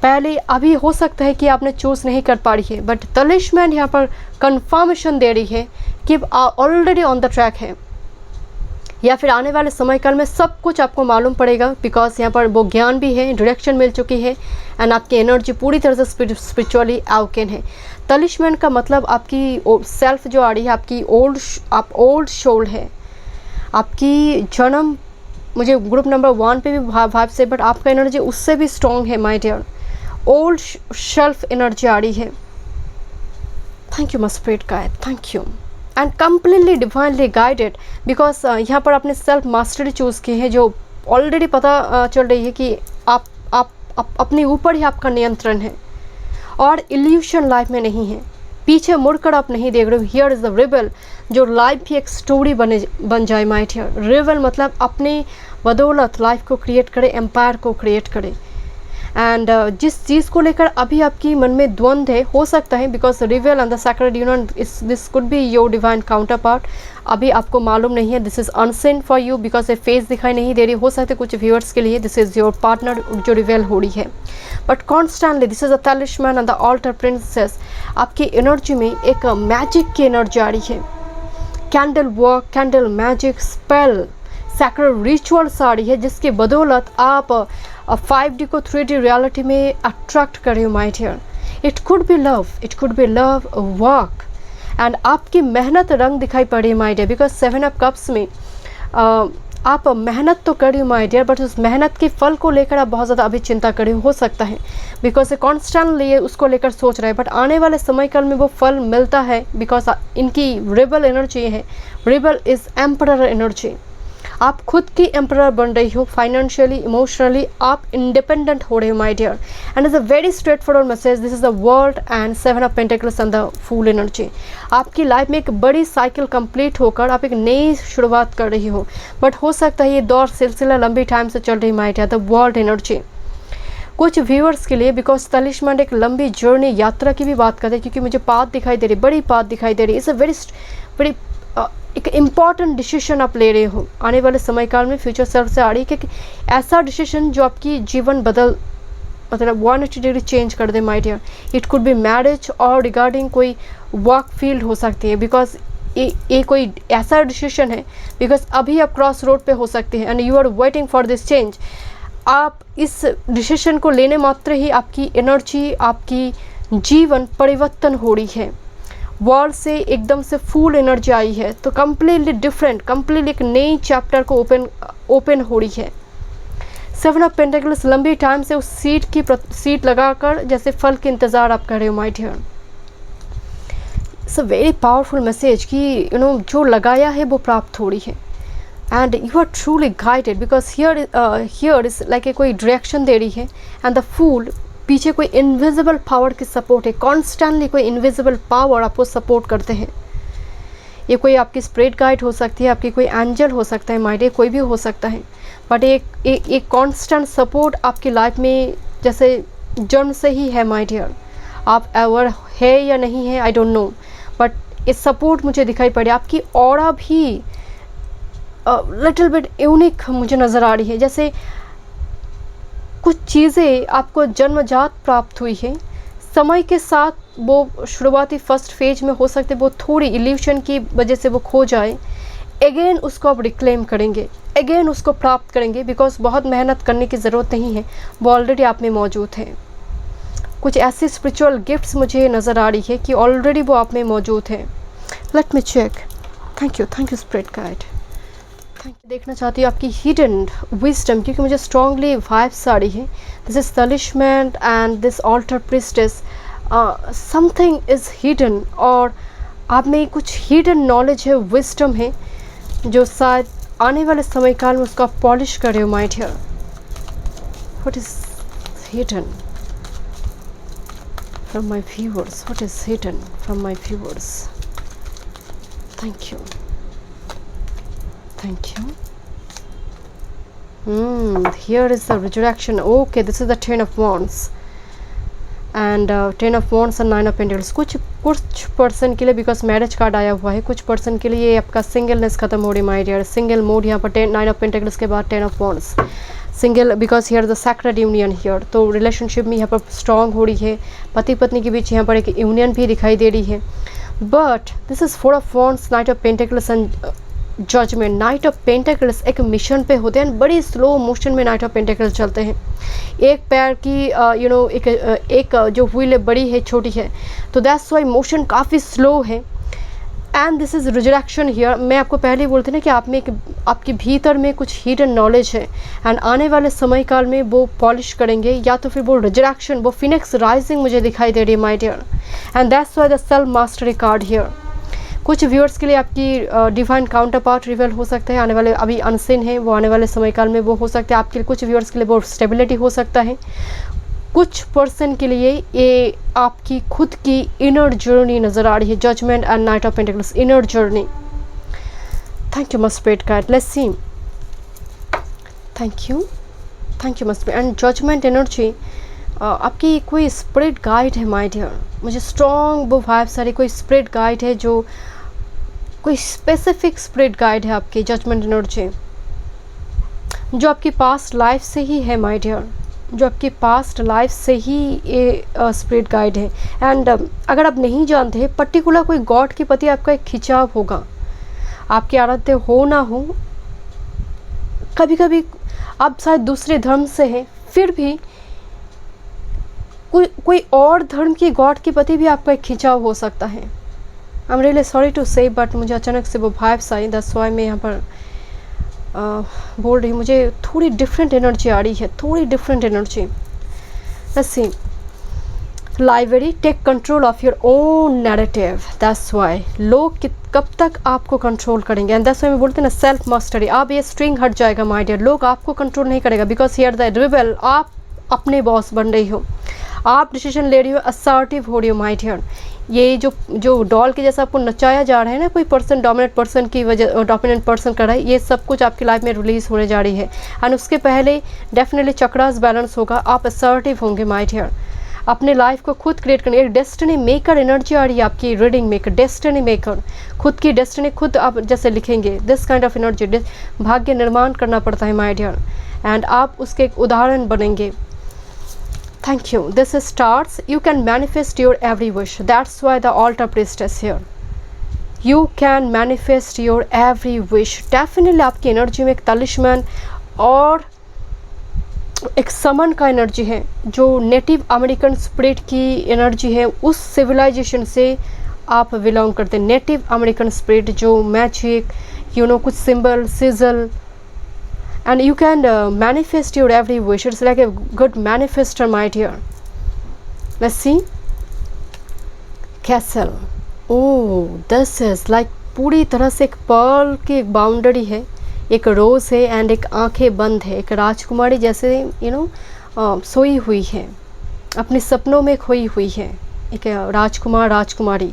पहले। अभी हो सकता है कि आपने चूज़ नहीं कर पा रही है, बट तलिस्मैन यहाँ पर कंफर्मेशन दे रही है कि ऑलरेडी ऑन द ट्रैक है, या फिर आने वाले समय काल में सब कुछ आपको मालूम पड़ेगा, बिकॉज यहाँ पर वो ज्ञान भी है, डायरेक्शन मिल चुकी है, एंड आपकी एनर्जी पूरी तरह से स्पिरिचुअली आउकेन है। तलिस्मैन का मतलब आपकी सेल्फ जो आ रही है, आपकी ओल्ड सोल है, आपकी जन्म, मुझे ग्रुप नंबर 1 पे भी भाव से, बट आपका एनर्जी उससे भी स्ट्रॉन्ग है my dear. Old self energy आ रही है। Thank you my spirit guide, thank you, and completely divinely guided, because यहाँ पर आपने सेल्फ मास्टरी चूज़ की है, जो ऑलरेडी पता चल रही है कि आप अपने ऊपर ही आपका नियंत्रण है, और इल्यूशन लाइफ में नहीं है, पीछे मुड़कर आप नहीं देख रहे हो। हियर इज़ द रिबेल, जो लाइफ भी एक स्टोरी बन जाए माय डियर। रिबेल मतलब अपने बदौलत लाइफ को क्रिएट करे, एम्पायर को क्रिएट करे, एंड जिस चीज़ को लेकर अभी आपकी मन में द्वंद्व है, हो सकता है because रिवेल and the sacred union, this could be your divine counter part. अभी आपको मालूम नहीं है, this is unseen for you, because ये फेस दिखाई नहीं दे रही। हो सकता है कुछ व्यूअर्स के लिए दिस इज़ योर पार्टनर जो रिवेल हो रही है, but constantly this is a talisman and the altar priestess. आपकी एनर्जी में एक मैजिक की एनर्जी आ रही है, candle work, candle magic, spell, sacred rituals आ रही है, जिसकी बदौलत आप 5D को 3D रियलिटी में अट्रैक्ट कर रही हो my dear. It could be love, it could be love, work, and आपकी मेहनत रंग दिखाई पड़ी my dear, because 7 of cups में आप मेहनत तो कर रही हो माय डियर, बट उस मेहनत के फल को लेकर आप बहुत ज़्यादा अभी चिंता कर रही हो सकता है, बिकॉज ये कॉन्स्टेंटली उसको लेकर सोच रहे हैं, बट आने वाले समय काल में वो फल मिलता है, बिकॉज इनकी रिबल एनर्जी है। Rebel is emperor energy. आप खुद की एम्परर बन रही हो, फाइनेंशियली, इमोशनली आप इंडिपेंडेंट हो रहे हो my dear, and is a very straightforward message. This is the world and 7 of pentacles and the fool energy. आपकी लाइफ में एक बड़ी साइकिल कंप्लीट होकर आप एक नई शुरुआत कर रही हो, बट हो सकता है ये दौर सिलसिला लंबी टाइम से चल रही my dear. The world energy कुछ व्यूअर्स के लिए, बिकॉज तलिस्मान एक लंबी जर्नी, यात्रा की भी बात करते हैं, क्योंकि मुझे पाथ दिखाई दे रही, बड़ी पाथ दिखाई दे रही। इट्स अ वेरी एक इम्पॉर्टेंट डिसीजन आप ले रहे हो आने वाले समय काल में, फ्यूचर सेल्फ से आ रही है कि ऐसा डिसीजन जो आपकी जीवन मतलब 180 डिग्री चेंज कर दे my dear. It could be marriage और रिगार्डिंग कोई वर्क फील्ड हो सकती है, बिकॉज ये कोई ऐसा डिसीजन है, बिकॉज अभी आप क्रॉस रोड पे हो सकते हैं and you are waiting for this change. आप इस डिसीजन को लेने मात्र ही आपकी एनर्जी, आपकी जीवन परिवर्तन हो रही है। वर्ल्ड से एकदम से फुल एनर्जी आई है, तो कम्प्लीटली डिफरेंट, कम्प्लीटली एक नई चैप्टर को ओपन हो रही है। 7 ऑफ पेंटिकल्स लंबी टाइम से उस सीट लगाकर जैसे फल के इंतज़ार आप कर रहे हो my dear. It's a very powerful message कि जो लगाया है वो प्राप्त हो रही है, and you are truly guided, because here is like कोई डायरेक्शन दे रही है, एंड द फूल पीछे कोई इनविजिबल पावर की सपोर्ट है। कॉन्स्टेंटली कोई इनविजिबल पावर आपको सपोर्ट करते हैं। ये कोई आपकी स्पिरिट गाइड हो सकती है, आपकी कोई एंजल हो सकता है माय डियर, कोई भी हो सकता है, बट एक कांस्टेंट सपोर्ट आपकी लाइफ में जैसे जन्म से ही है माय डियर। आप एवर है या नहीं है आई डोंट नो, बट इस सपोर्ट मुझे दिखाई पड़े। आपकी ऑरा भी लिटिल बिट यूनिक मुझे नज़र आ रही है, जैसे कुछ चीज़ें आपको जन्मजात प्राप्त हुई है, समय के साथ वो शुरुआती फर्स्ट फेज में हो सकते वो थोड़ी इल्यूशन की वजह से वो खो जाए, अगेन उसको आप रिक्लेम करेंगे, अगेन उसको प्राप्त करेंगे, बिकॉज बहुत मेहनत करने की ज़रूरत नहीं है, वो ऑलरेडी आप में मौजूद है। कुछ ऐसी स्पिरिचुअल गिफ्ट्स मुझे नज़र आ रही है कि ऑलरेडी वो आप में मौजूद है। Let me check. Thank you spirit guide. देखना चाहती हूँ आपकी हिडन विजडम, क्योंकि मुझे स्ट्रांगली वाइब्स आ रही है। This is talisman and this altar priestess, something is hidden, और आप में कुछ हिडन नॉलेज है, विजडम है, जो शायद आने वाले समय काल में उसका पॉलिश कर रहे हो my dear. What is hidden from my viewers? What is hidden from my viewers? Thank you. Thank you. Here is the resurrection. Okay, this is the 10 of wands and 10 of wands and 9 of pentacles. कुछ person के लिए, because marriage card आया हुआ है, कुछ person के लिए आपका सिंगलनेस खत्म हो रही है माय डियर। सिंगल मोड यहाँ पर 9 ऑफ पेंटिकल्स के बाद 10 of wands। Single because here the sacred union here, तो रिलेशनशिप में यहाँ पर स्ट्रांग हो रही है, पति पत्नी के बीच यहाँ पर एक यूनियन भी दिखाई दे रही है। But this is 4 of wands, knight of pentacles and judgment. Knight of pentacles एक मिशन पे होते हैं, बड़ी स्लो मोशन में नाइट ऑफ पेंटिकल्स चलते हैं। एक पैर की एक जो व्हील है बड़ी है छोटी है, तो दैट्स वाई मोशन काफ़ी स्लो है। And this is resurrection here. मैं आपको पहले ही बोलती ना कि आप में आपके भीतर में कुछ हिडन नॉलेज है, एंड आने वाले समय काल में वो पॉलिश करेंगे, या तो फिर वो रिजरेक्शन, वो फिनिक्स राइजिंग मुझे दिखाई दे रही है my dear, and that's why the self mastery card here. कुछ व्यूअर्स के लिए आपकी डिवाइन काउंटर पार्ट रिवेल हो सकता है, आने वाले, अभी अनसिन है, वो आने वाले समय काल में वो हो सकता है आपके लिए। कुछ व्यूअर्स के लिए वो स्टेबिलिटी हो सकता है। कुछ पर्सन के लिए ये आपकी खुद की इनर जर्नी नज़र आ रही है। Judgment and knight of pentacles, inner journey. Thank you must spirit guide. Let's see. Thank you must spirit. And judgment energy, आपकी कोई स्पिरिट गाइड है माय डियर, मुझे स्ट्रॉन्ग वो वाइब सारी, कोई स्पिरिट गाइड है, जो कोई स्पेसिफिक स्पिरिट गाइड है आपकी। जजमेंट एनर्जी जो आपकी पास्ट लाइफ से ही है माय डियर, जो आपकी पास्ट लाइफ से ही ये स्पिरिट गाइड है। एंड अगर आप नहीं जानते, पर्टिकुलर कोई गॉड के प्रति आपका एक खिंचाव होगा, आपकी आराध्य हो ना हो, कभी कभी आप शायद दूसरे धर्म से हैं, फिर भी कोई और धर्म की गॉड के प्रति भी आपका एक खिंचाव हो सकता है। I am really sorry to say, but मुझे अचानक से वो वाइब्स आई, दैट्स व्हाई मैं यहाँ पर बोल रही हूँ। मुझे थोड़ी डिफरेंट एनर्जी आ रही है, थोड़ी different energy. Let's see, library, take control of your own narrative, that's why. लोग कब तक आपको कंट्रोल करेंगे, एंड दैट्स व्हाई मैं बोलते हैं ना सेल्फ मास्टरी। आप ये स्ट्रिंग हट जाएगा माय डियर, लोग आपको कंट्रोल नहीं करेगा, बिकॉज हियर द रिबेल, आप अपने बॉस बन रही हो, आप डिसीजन ले रही हो, असर्टिव हो रही हो माय डियर। ये जो डॉल के जैसा आपको नचाया जा रहा है ना, कोई पर्सन डोमिनेंट पर्सन की वजह, डोमिनेंट पर्सन कर रहा है, ये सब कुछ आपकी लाइफ में रिलीज होने जा रही है। एंड उसके पहले डेफिनेटली चक्रास बैलेंस होगा, आप असर्टिव होंगे माय डियर। अपने लाइफ को खुद क्रिएट करनी, एक डेस्टिनी मेकर एनर्जी आ रही है आपकी रीडिंग में, डेस्टिनी मेकर, खुद की डेस्टिनी खुद आप जैसे लिखेंगे, दिस काइंड ऑफ एनर्जी। भाग्य निर्माण करना पड़ता है माय डियर, एंड आप उसके एक उदाहरण बनेंगे। Thank you. This starts. You can manifest your every wish. That's why the altar priestess here. You can manifest your every wish. Definitely आपकी एनर्जी में एक तलिस्मान और एक समन का एनर्जी है, जो नेटिव अमेरिकन स्पिरिट की एनर्जी है, उस सिविलाइजेशन से आप बिलोंग करते हैं। नेटिव अमेरिकन स्पिरिट जो मैजिक, कुछ symbol, sizzle, and you can manifest your every wish. It's like a good manifester my dear. Let's see, castle. Oh, this is like पूरी तरह से एक पर्ल की एक बाउंड्री है, एक रोज़ है एंड एक आंखें बंद है, एक राजकुमारी जैसे सोई हुई है, अपने सपनों में खोई हुई है, एक राजकुमार राजकुमारी।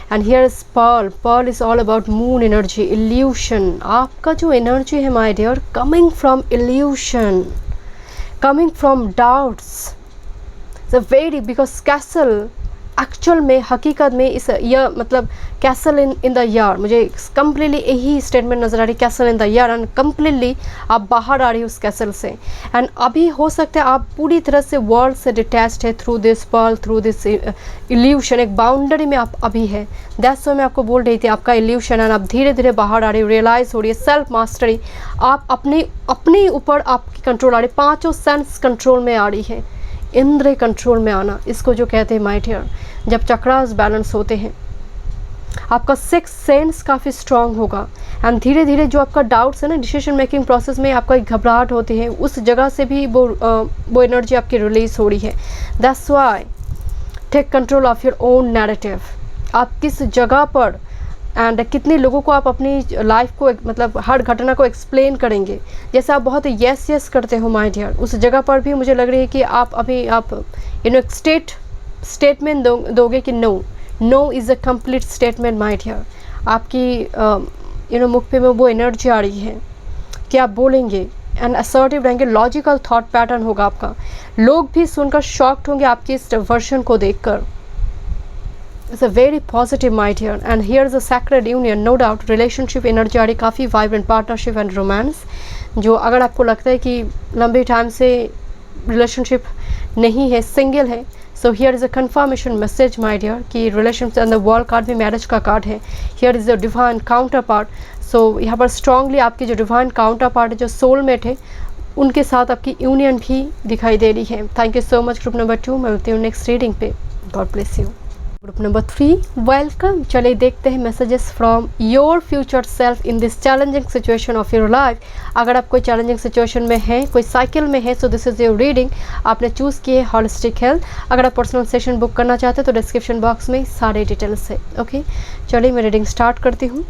And here is pearl, pearl is all about moon energy, illusion. आपका जो एनर्जी है my dear, coming from illusion, coming from doubts, very, because castle actual में, हकीकत में इस ईयर, मतलब कैसल इन द ईयर, मुझे कम्प्लीटली यही स्टेटमेंट नज़र आ रही, castle in the year, and completely आप बाहर आ रही हो उस कैसल से। एंड अभी हो सकता है आप पूरी तरह से वर्ल्ड से डिटैच्ड है, through this pearl, through this illusion, एक बाउंड्री में आप अभी है। दैट्स व्हाई मैं आपको बोल रही थी, आपका इल्यूशन, एंड आप धीरे धीरे बाहर आ रही हो, रियलाइज हो रही है, सेल्फ मास्टरी, आप अपने ऊपर आपकी कंट्रोल आ रही है, पाँचों सेंस कंट्रोल में आ रही है, इंद्रिय कंट्रोल में आना, इसको जो कहते हैं माय डियर। जब चक्रास बैलेंस होते हैं, आपका सिक्स सेंस काफ़ी स्ट्रांग होगा, एंड धीरे धीरे जो आपका डाउट्स है ना, डिसीजन मेकिंग प्रोसेस में आपका एक घबराहट होती है, उस जगह से भी वो एनर्जी आपकी रिलीज हो रही है। That's why take control of your own narrative. आप किस जगह पर एंड कितने लोगों को आप अपनी लाइफ को, मतलब हर घटना को एक्सप्लेन करेंगे। जैसे आप बहुत यस यस करते हो माय डियर, उस जगह पर भी मुझे लग रही है कि आप अभी आप एक स्टेटमेंट दोगे कि no is a complete statement my dear. आपकी मुख पे में वो एनर्जी आ रही है कि आप बोलेंगे एंड असर्टिव रहेंगे, लॉजिकल थॉट पैटर्न होगा आपका। लोग भी सुनकर शॉक्ड होंगे आपकी इस वर्जन को देखकर। It's a very positive my dear, and here is a sacred union, no doubt. Relationship energy आ रही, काफ़ी वाइब्रेंट पार्टनरशिप एंड रोमांस, जो अगर आपको लगता है कि लंबे टाइम से रिलेशनशिप नहीं है, सिंगल है, so here is a confirmation message my dear कि relationship, and the world card भी मैरिज का कार्ड है। Here is a divine counterpart, so यहाँ पर स्ट्रांगली आपकी जो डिवाइन काउंटर पार्ट है, जो सोलमेट है, उनके साथ आपकी यूनियन भी दिखाई दे रही है। Thank you so much group number 2, मैं मिलती हूँ नेक्स्ट रीडिंग पे। God bless you. Group number 3, welcome. चलिए देखते हैं messages from your future self in this challenging situation of your life. अगर आप कोई चैलेंजिंग सिचुएशन में हैं, कोई साइकिल में है, so this is your reading. आपने चूज़ किए हॉलिस्टिक हेल्थ। अगर आप पर्सनल सेशन बुक करना चाहते हैं तो डिस्क्रिप्शन बॉक्स में सारे डिटेल्स है। ओके, चलिए मैं रीडिंग स्टार्ट करती हूँ।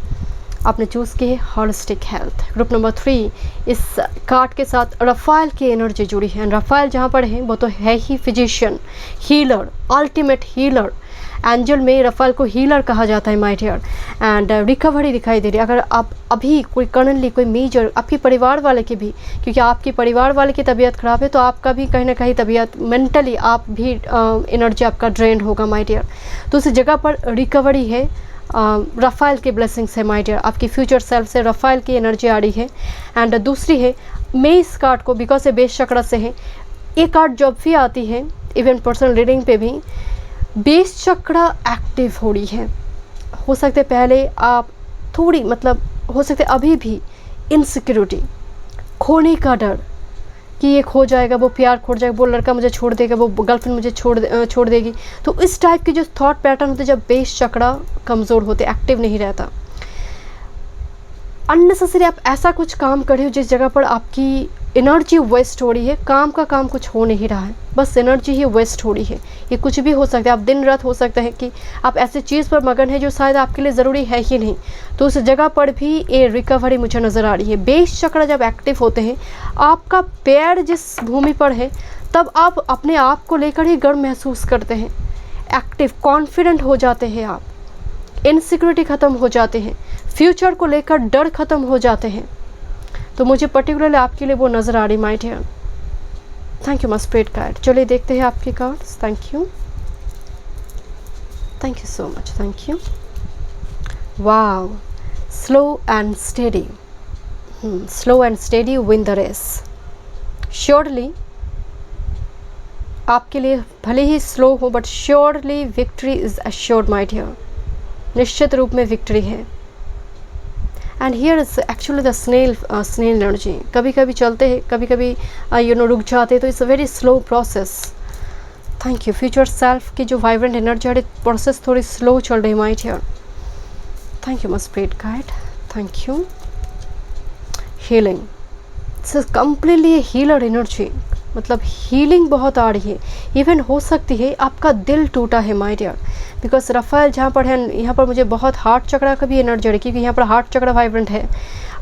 आपने चूज़ की है हॉलिस्टिक हेल्थ। ग्रुप नंबर 3, इस कार्ड के साथ रफाइल की एनर्जी जुड़ी है। रफाइल जहाँ पर है वो तो है ही physician, healer, ultimate healer. Angel में रफाइल को हीलर कहा जाता है माय डियर, एंड रिकवरी दिखाई दे रही है। अगर आप अभी कोई कर्नली, कोई मेजर, आपके परिवार वाले की भी, क्योंकि आपके परिवार वाले की तबीयत ख़राब है, तो आपका भी कहीं ना कहीं तबीयत, मेंटली आप भी एनर्जी आपका ड्रेन होगा माय डियर। तो उस जगह पर रिकवरी है, रफाइल के ब्लेसिंग्स है माय डियर। आपकी फ्यूचर सेल्फ से रफाइल की एनर्जी आ रही है। एंड दूसरी है, मैं इस कार्ड को, बिकॉज ये बेस चक्र से है, ये कार्ड जब भी आती है, इवन पर्सनल रीडिंग पे भी, बेस चक्र एक्टिव हो रही है। हो सकते पहले आप थोड़ी, मतलब हो सकते अभी भी इनसिक्योरिटी, खोने का डर, कि ये खो जाएगा, वो प्यार खो जाएगा, वो लड़का मुझे छोड़ देगा, वो गर्लफ्रेंड मुझे छोड़ देगी। तो इस टाइप के जो थॉट पैटर्न होते जब बेस चक्रा कमज़ोर होते, एक्टिव नहीं रहता, अननेसेसरी आप ऐसा कुछ काम कर रहे हो जिस जगह पर आपकी एनर्जी वेस्ट हो रही है, काम का काम कुछ हो नहीं रहा है, बस एनर्जी ही वेस्ट हो रही है। ये कुछ भी हो सकता है, आप दिन रात हो सकता है कि आप ऐसे चीज़ पर मगन है जो शायद आपके लिए ज़रूरी है ही नहीं, तो उस जगह पर भी ये रिकवरी मुझे नज़र आ रही है। बेस चक्र जब एक्टिव होते हैं, आपका पैर जिस भूमि पर है तब आप अपने आप को लेकर ही गर्व महसूस करते हैं, एक्टिव कॉन्फिडेंट हो जाते हैं, आप इनसिक्योरिटी ख़त्म हो जाते हैं, फ्यूचर को लेकर डर ख़त्म हो जाते हैं। तो मुझे पर्टिकुलरली आपके लिए वो नज़र आ रही my dear. Thank you my spirit guide. चलिए देखते हैं आपके cards. Thank you so much, thank you. Wow, slow and steady, slow and steady win the race. Surely आपके लिए भले ही स्लो हो but surely victory is assured my dear, निश्चित रूप में विक्ट्री है। And here is actually the snail energy. कभी कभी चलते हैं, कभी कभी रुक जाते हैं, तो it's a very slow process. Thank you. Future self की जो वाइब्रेंट एनर्जी है, प्रोसेस थोड़ी स्लो चल रही might here. Thank you my spirit guide, thank you. Healing, this is completely healer energy, मतलब हीलिंग बहुत आ रही है। इवन हो सकती है आपका दिल टूटा है माय डियर, बिकॉज रफ़ाएल जहाँ पर है, यहाँ पर मुझे बहुत हार्ट चक्रा का भी एनर्जी है, क्योंकि यहाँ पर हार्ट चक्रा वाइब्रेंट है।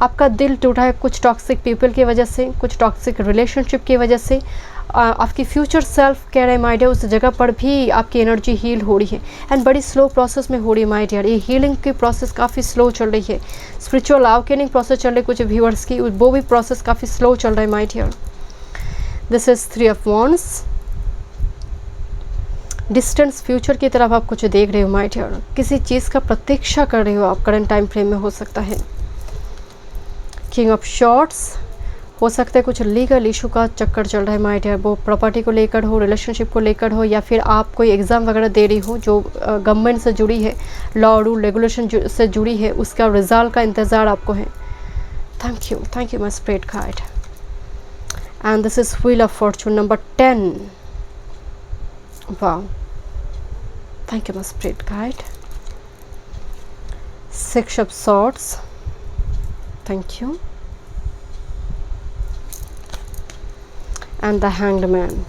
आपका दिल टूटा है कुछ टॉक्सिक पीपल की वजह से, कुछ टॉक्सिक रिलेशनशिप की वजह से। आपकी फ्यूचर सेल्फ कह रहे माय डियर, उस जगह पर भी आपकी एनर्जी हील हो रही है एंड बड़ी स्लो प्रोसेस में हो रही है माय डियर। ये हीलिंग की प्रोसेस काफ़ी स्लो चल रही है। स्पिरिचुअल अवेकनिंग प्रोसेस चल रही है कुछ व्यूअर्स की, वो भी प्रोसेस काफ़ी स्लो चल रहा है my dear. This is 3 of wands. Distance future की तरफ आप कुछ देख रहे हो माय डियर, किसी चीज़ का प्रतीक्षा कर रहे हो आप, करंट टाइम फ्रेम में हो सकता है। किंग ऑफ शॉर्ट्स, हो सकता है कुछ लीगल इशू का चक्कर चल रहा है माय डियर, वो प्रॉपर्टी को लेकर हो, रिलेशनशिप को लेकर हो, या फिर आप कोई एग्ज़ाम वगैरह दे रही हो जो गवर्नमेंट से जुड़ी है, लॉ रूल रेगुलेशन से जुड़ी है, उसका रिजल्ट का इंतज़ार आपको है। Thank you my spirit guide. And this is wheel of Fortune number 10। Wow, thank you my spirit guide. 6 of swords, thank you. And the hanged man,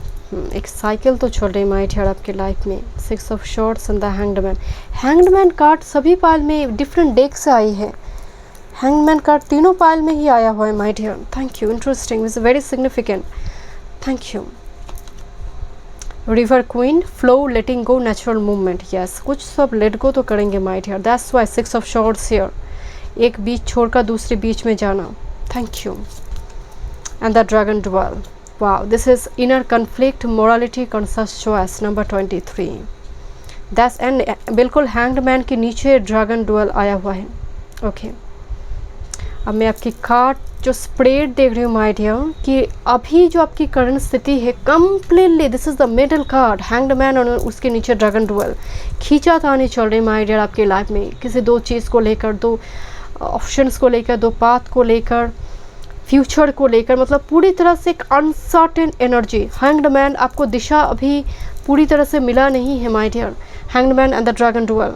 एक साइकिल तो चल रही माइट है आपकी लाइफ में। 6 of swords and the hanged man. Hanged man card सभी pile में different deck से आई है। हैंग्ड मैन कार्ड तीनों पाइल में ही आया हुआ है might here. Thank you, interesting, is very significant. Thank you. River queen, flow, letting go, natural movement. Yes, कुछ सब लेट गो तो करेंगे might here, that's why 6 of swords here. एक बीच छोड़कर दूसरे बीच में जाना। Thank you. And the dragon dwell. Wow, this is inner conflict, morality, conscious choice, number 23. That's and बिल्कुल हैंग्ड मैन के नीचे ड्रैगन डुअल आया हुआ है। ओके, अब मैं आपकी कार्ड जो स्प्रेड देख रही हूँ माय डियर, कि अभी जो आपकी करंट स्थिति है completely, this is the middle card, hanged man और उसके नीचे ड्रैगन डुअल। खींचातानी चल रही माय डियर आपकी लाइफ में, किसी दो चीज़ को लेकर, दो ऑप्शंस को लेकर, दो पाथ को लेकर, फ्यूचर को लेकर, मतलब पूरी तरह से एक अनसर्टेन एनर्जी। हैंग्ड मैन, आपको दिशा अभी पूरी तरह से मिला नहीं है my dear. Hanged man and the dragon duel.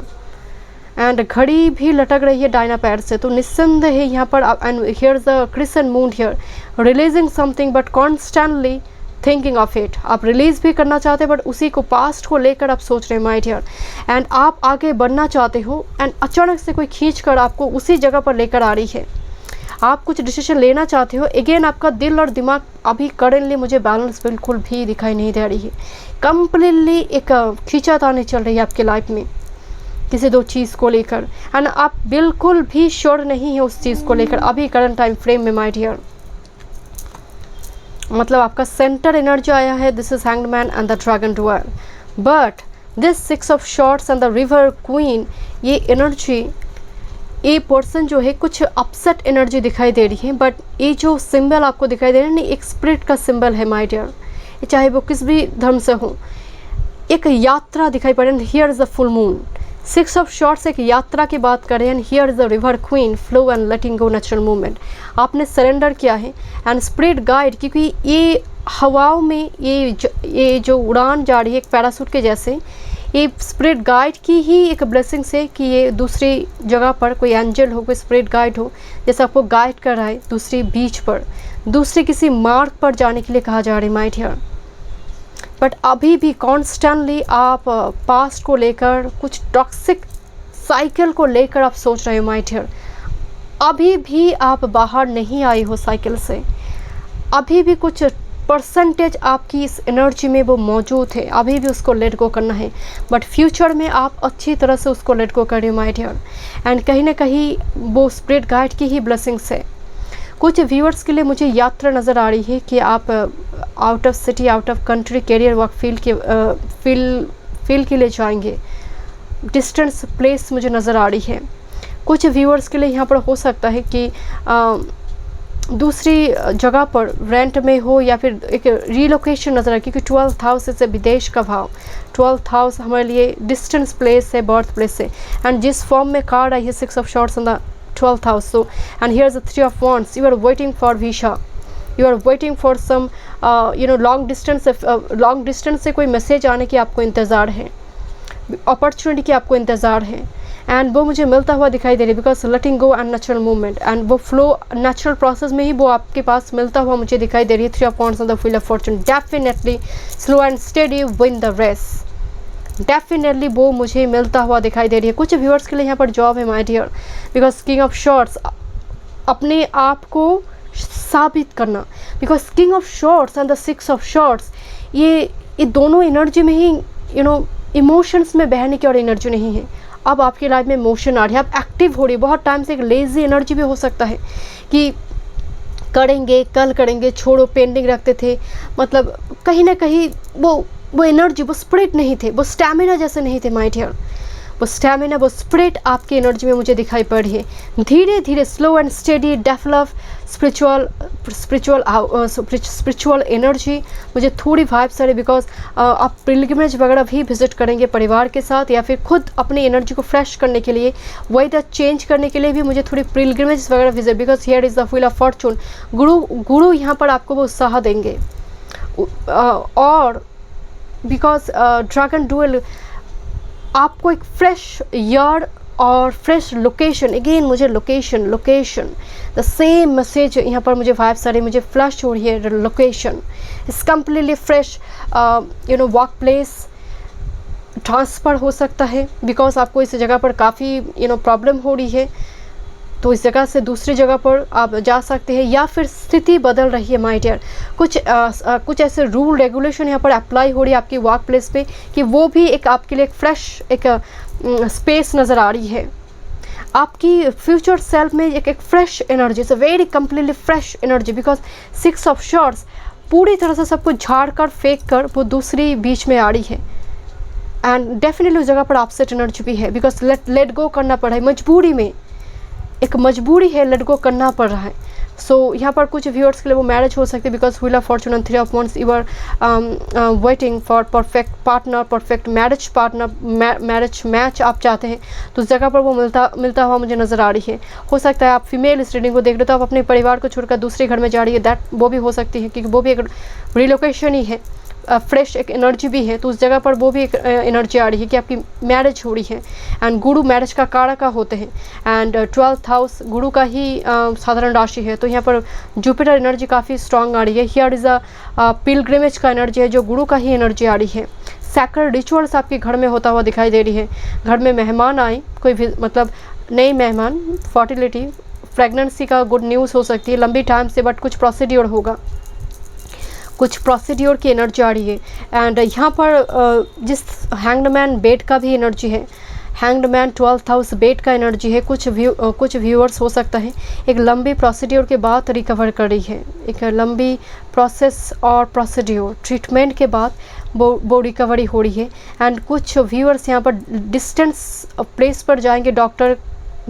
And घड़ी भी लटक रही है डायना पैर से, तो निस्संदेह है यहाँ पर। And here the crescent moon here, releasing something but constantly thinking of it. आप रिलीज भी करना चाहते हैं बट उसी को, पास्ट को लेकर आप सोच रहे हैं माय डियर। एंड आप आगे बढ़ना चाहते हो एंड अचानक से कोई खींच कर आपको उसी जगह पर लेकर आ रही है। आप कुछ डिसीजन लेना चाहते हो, अगेन आपका दिल और दिमाग अभी करेंटली मुझे बैलेंस बिल्कुल भी दिखाई नहीं दे रही है। कम्प्लीटली एक खींचातानी चल रही है आपकी लाइफ में किसी दो चीज़ को लेकर, एंड आप बिल्कुल भी श्योर नहीं है उस चीज़ को लेकर अभी करंट टाइम फ्रेम में माय डियर। मतलब आपका सेंटर एनर्जी आया है, this is hanged man and the dragon dual. But this 6 of swords and the river queen, ये एनर्जी, ये पर्सन जो है कुछ अपसेट एनर्जी दिखाई दे रही है। बट ये जो सिंबल आपको दिखाई दे रहा है ना, एक स्पिरिट का सिंबल है माय डियर, चाहे वो किस भी धर्म से हो। एक यात्रा दिखाई पड़ रही है। Here is the full moon, six of shorts एक यात्रा की बात करें, and here is the river queen, flow and letting go, natural movement. आपने सरेंडर किया है एंड स्पिरिट गाइड, क्योंकि ये हवाओं में ये जो उड़ान जा रही है एक पैरासूट के जैसे, ये स्पिरिट गाइड की ही एक ब्लेसिंग से कि ये दूसरी जगह पर कोई एंजल हो, कोई स्पिरिट गाइड हो, जैसे आपको गाइड कर रहा है दूसरी बीच पर, दूसरे किसी मार्ग पर जाने के लिए कहा जा रहा है माय डियर। बट अभी भी कॉन्स्टेंटली आप पास्ट को लेकर, कुछ टॉक्सिक साइकिल को लेकर आप सोच रहे हो माय डियर। अभी भी आप बाहर नहीं आए हो साइकिल से, अभी भी कुछ परसेंटेज आपकी इस एनर्जी में वो मौजूद है, अभी भी उसको लेट गो करना है। बट फ्यूचर में आप अच्छी तरह से उसको लेट गो करें माय डियर, एंड कहीं ना कहीं वो स्पिरिट गाइड की ही ब्लेसिंग्स है। कुछ व्यूअर्स के लिए मुझे यात्रा नज़र आ रही है कि आप out of city, out of country, career work field के लिए जाएंगे, डिस्टेंस प्लेस मुझे नज़र आ रही है। कुछ व्यूअर्स के लिए यहाँ पर हो सकता है कि दूसरी जगह पर रेंट में हो या फिर एक रीलोकेशन नज़र आए, क्योंकि 12th हाउस से विदेश का भाव, 12th हाउस हमारे लिए डिस्टेंस प्लेस है, बर्थ प्लेस है। एंड जिस फॉर्म में कार्ड आई है 6 of shorts in the 12th house, so and here's the 3 of wands, you are waiting for visa, you are waiting for some long distance से कोई message आने की आपको इंतज़ार है, अपॉर्चुनिटी की आपको इंतज़ार है, एंड वो मुझे मिलता हुआ दिखाई दे रही है, because letting go and natural movement, and वो फ्लो नेचुरल प्रोसेस में ही वो आपके पास मिलता हुआ मुझे दिखाई दे रही है। 3 of wands on the wheel of fortune, definitely slow and steady win the race, definitely वो मुझे मिलता हुआ दिखाई दे रही है। कुछ व्यूअर्स के लिए यहाँ पर जॉब है my dear, because king of swords, अपने आप को साबित करना, because king of swords and the 6 of swords, ये दोनों एनर्जी में ही इमोशंस में बहने की और एनर्जी नहीं है। अब आपकी लाइफ में इमोशन आ रही है, आप एक्टिव हो रही है। बहुत टाइम से एक लेजी एनर्जी भी हो सकता है कि करेंगे, कल करेंगे, छोड़ो, पेंडिंग रखते थे, मतलब कहीं ना कहीं वो एनर्जी, वो स्पिरिट नहीं थे, वो स्टैमिना जैसे नहीं थे माय डियर। वो स्टैमिना, वो स्पिरिट आपकी एनर्जी में मुझे दिखाई पड़ रही है। धीरे धीरे slow and steady develop spiritual energy मुझे थोड़ी वाइब्स आ रही, बिकॉज आप पिलग्रिमेज वगैरह भी विजिट करेंगे परिवार के साथ, या फिर खुद अपनी एनर्जी को फ्रेश करने के लिए, वेदर चेंज करने के लिए भी मुझे थोड़ी पिलग्रिमेज वगैरह visit, because here is the wheel of Fortune. गुरु यहाँ पर आपको वो उत्साह देंगे, और बिकॉज ड्रैगन डुएल आपको एक फ्रेश ईयर और फ्रेश लोकेशन, अगेन मुझे लोकेशन द सेम मैसेज यहाँ पर मुझे वाइब्स आ रही, मुझे फ्लैश हो रही है। Location is completely fresh, work place transfer हो सकता है, बिकॉज आपको इस जगह पर काफ़ी प्रॉब्लम हो रही है, तो इस जगह से दूसरी जगह पर आप जा सकते हैं, या फिर स्थिति बदल रही है माय डियर। कुछ ऐसे रूल रेगुलेशन यहाँ पर अप्लाई हो रही है आपकी वर्क प्लेस पे, कि वो भी एक आपके लिए एक फ्रेश एक स्पेस नज़र आ रही है। आपकी फ्यूचर सेल्फ में एक fresh energy, it's a very completely fresh energy, because 6 of shorts पूरी तरह से सबको झाड़ कर फेंक कर वो दूसरी बीच में आ रही है, एंड डेफिनेटली उस जगह पर अपसेट एनर्जी भी है, बिकॉज लेट गो करना पड़ा है, मजबूरी में, एक मजबूरी है, लेट गो करना पड़ रहा है। सो यहाँ पर कुछ व्यूअर्स के लिए वो मैरिज हो सकती है, because wheel of fortune and 3 of wands, you are waiting for perfect partner, perfect marriage partner, marriage match आप चाहते हैं, तो उस जगह पर वो मिलता हुआ मुझे नज़र आ रही है। हो सकता है आप फीमेल इस रीडिंग को देख रहे हो तो आप अपने परिवार को छोड़कर दूसरे घर में जा रही है, दैट वो भी हो सकती है, क्योंकि वो भी एक रिलोकेशन ही है, फ्रेश एक एनर्जी भी है, तो उस जगह पर वो भी एक एनर्जी आ रही है कि आपकी मैरिज हो रही है। एंड गुरु मैरिज का कारक होते हैं, एंड 12th हाउस गुरु का ही साधारण राशि है, तो यहाँ पर जुपिटर एनर्जी काफ़ी स्ट्रांग आ रही है। हियर इज़ अ पिलग्रिमेज का एनर्जी है, जो गुरु का ही एनर्जी आ रही है। सैक्रेड रिचुअल्स आपके घर में होता हुआ दिखाई दे रही है। घर में मेहमान आए, कोई भी मतलब नए मेहमान, फर्टिलिटी, प्रेगनेंसी का गुड न्यूज़ हो सकती है लंबी टाइम से, बट कुछ प्रोसीड्योर होगा, कुछ प्रोसीड्योर की एनर्जी आ रही है। एंड यहाँ पर जिस हैंग्ड मैन बेड का भी एनर्जी है, hanged man 12th house bed का एनर्जी है। कुछ व्यूअर्स हो सकता है एक लंबी प्रोसीड्योर के बाद रिकवर कर रही है, एक लंबी प्रोसेस और प्रोसीड्योर ट्रीटमेंट के बाद वो रिकवरी हो रही है। एंड कुछ व्यूअर्स यहाँ पर डिस्टेंस प्लेस पर जाएंगे,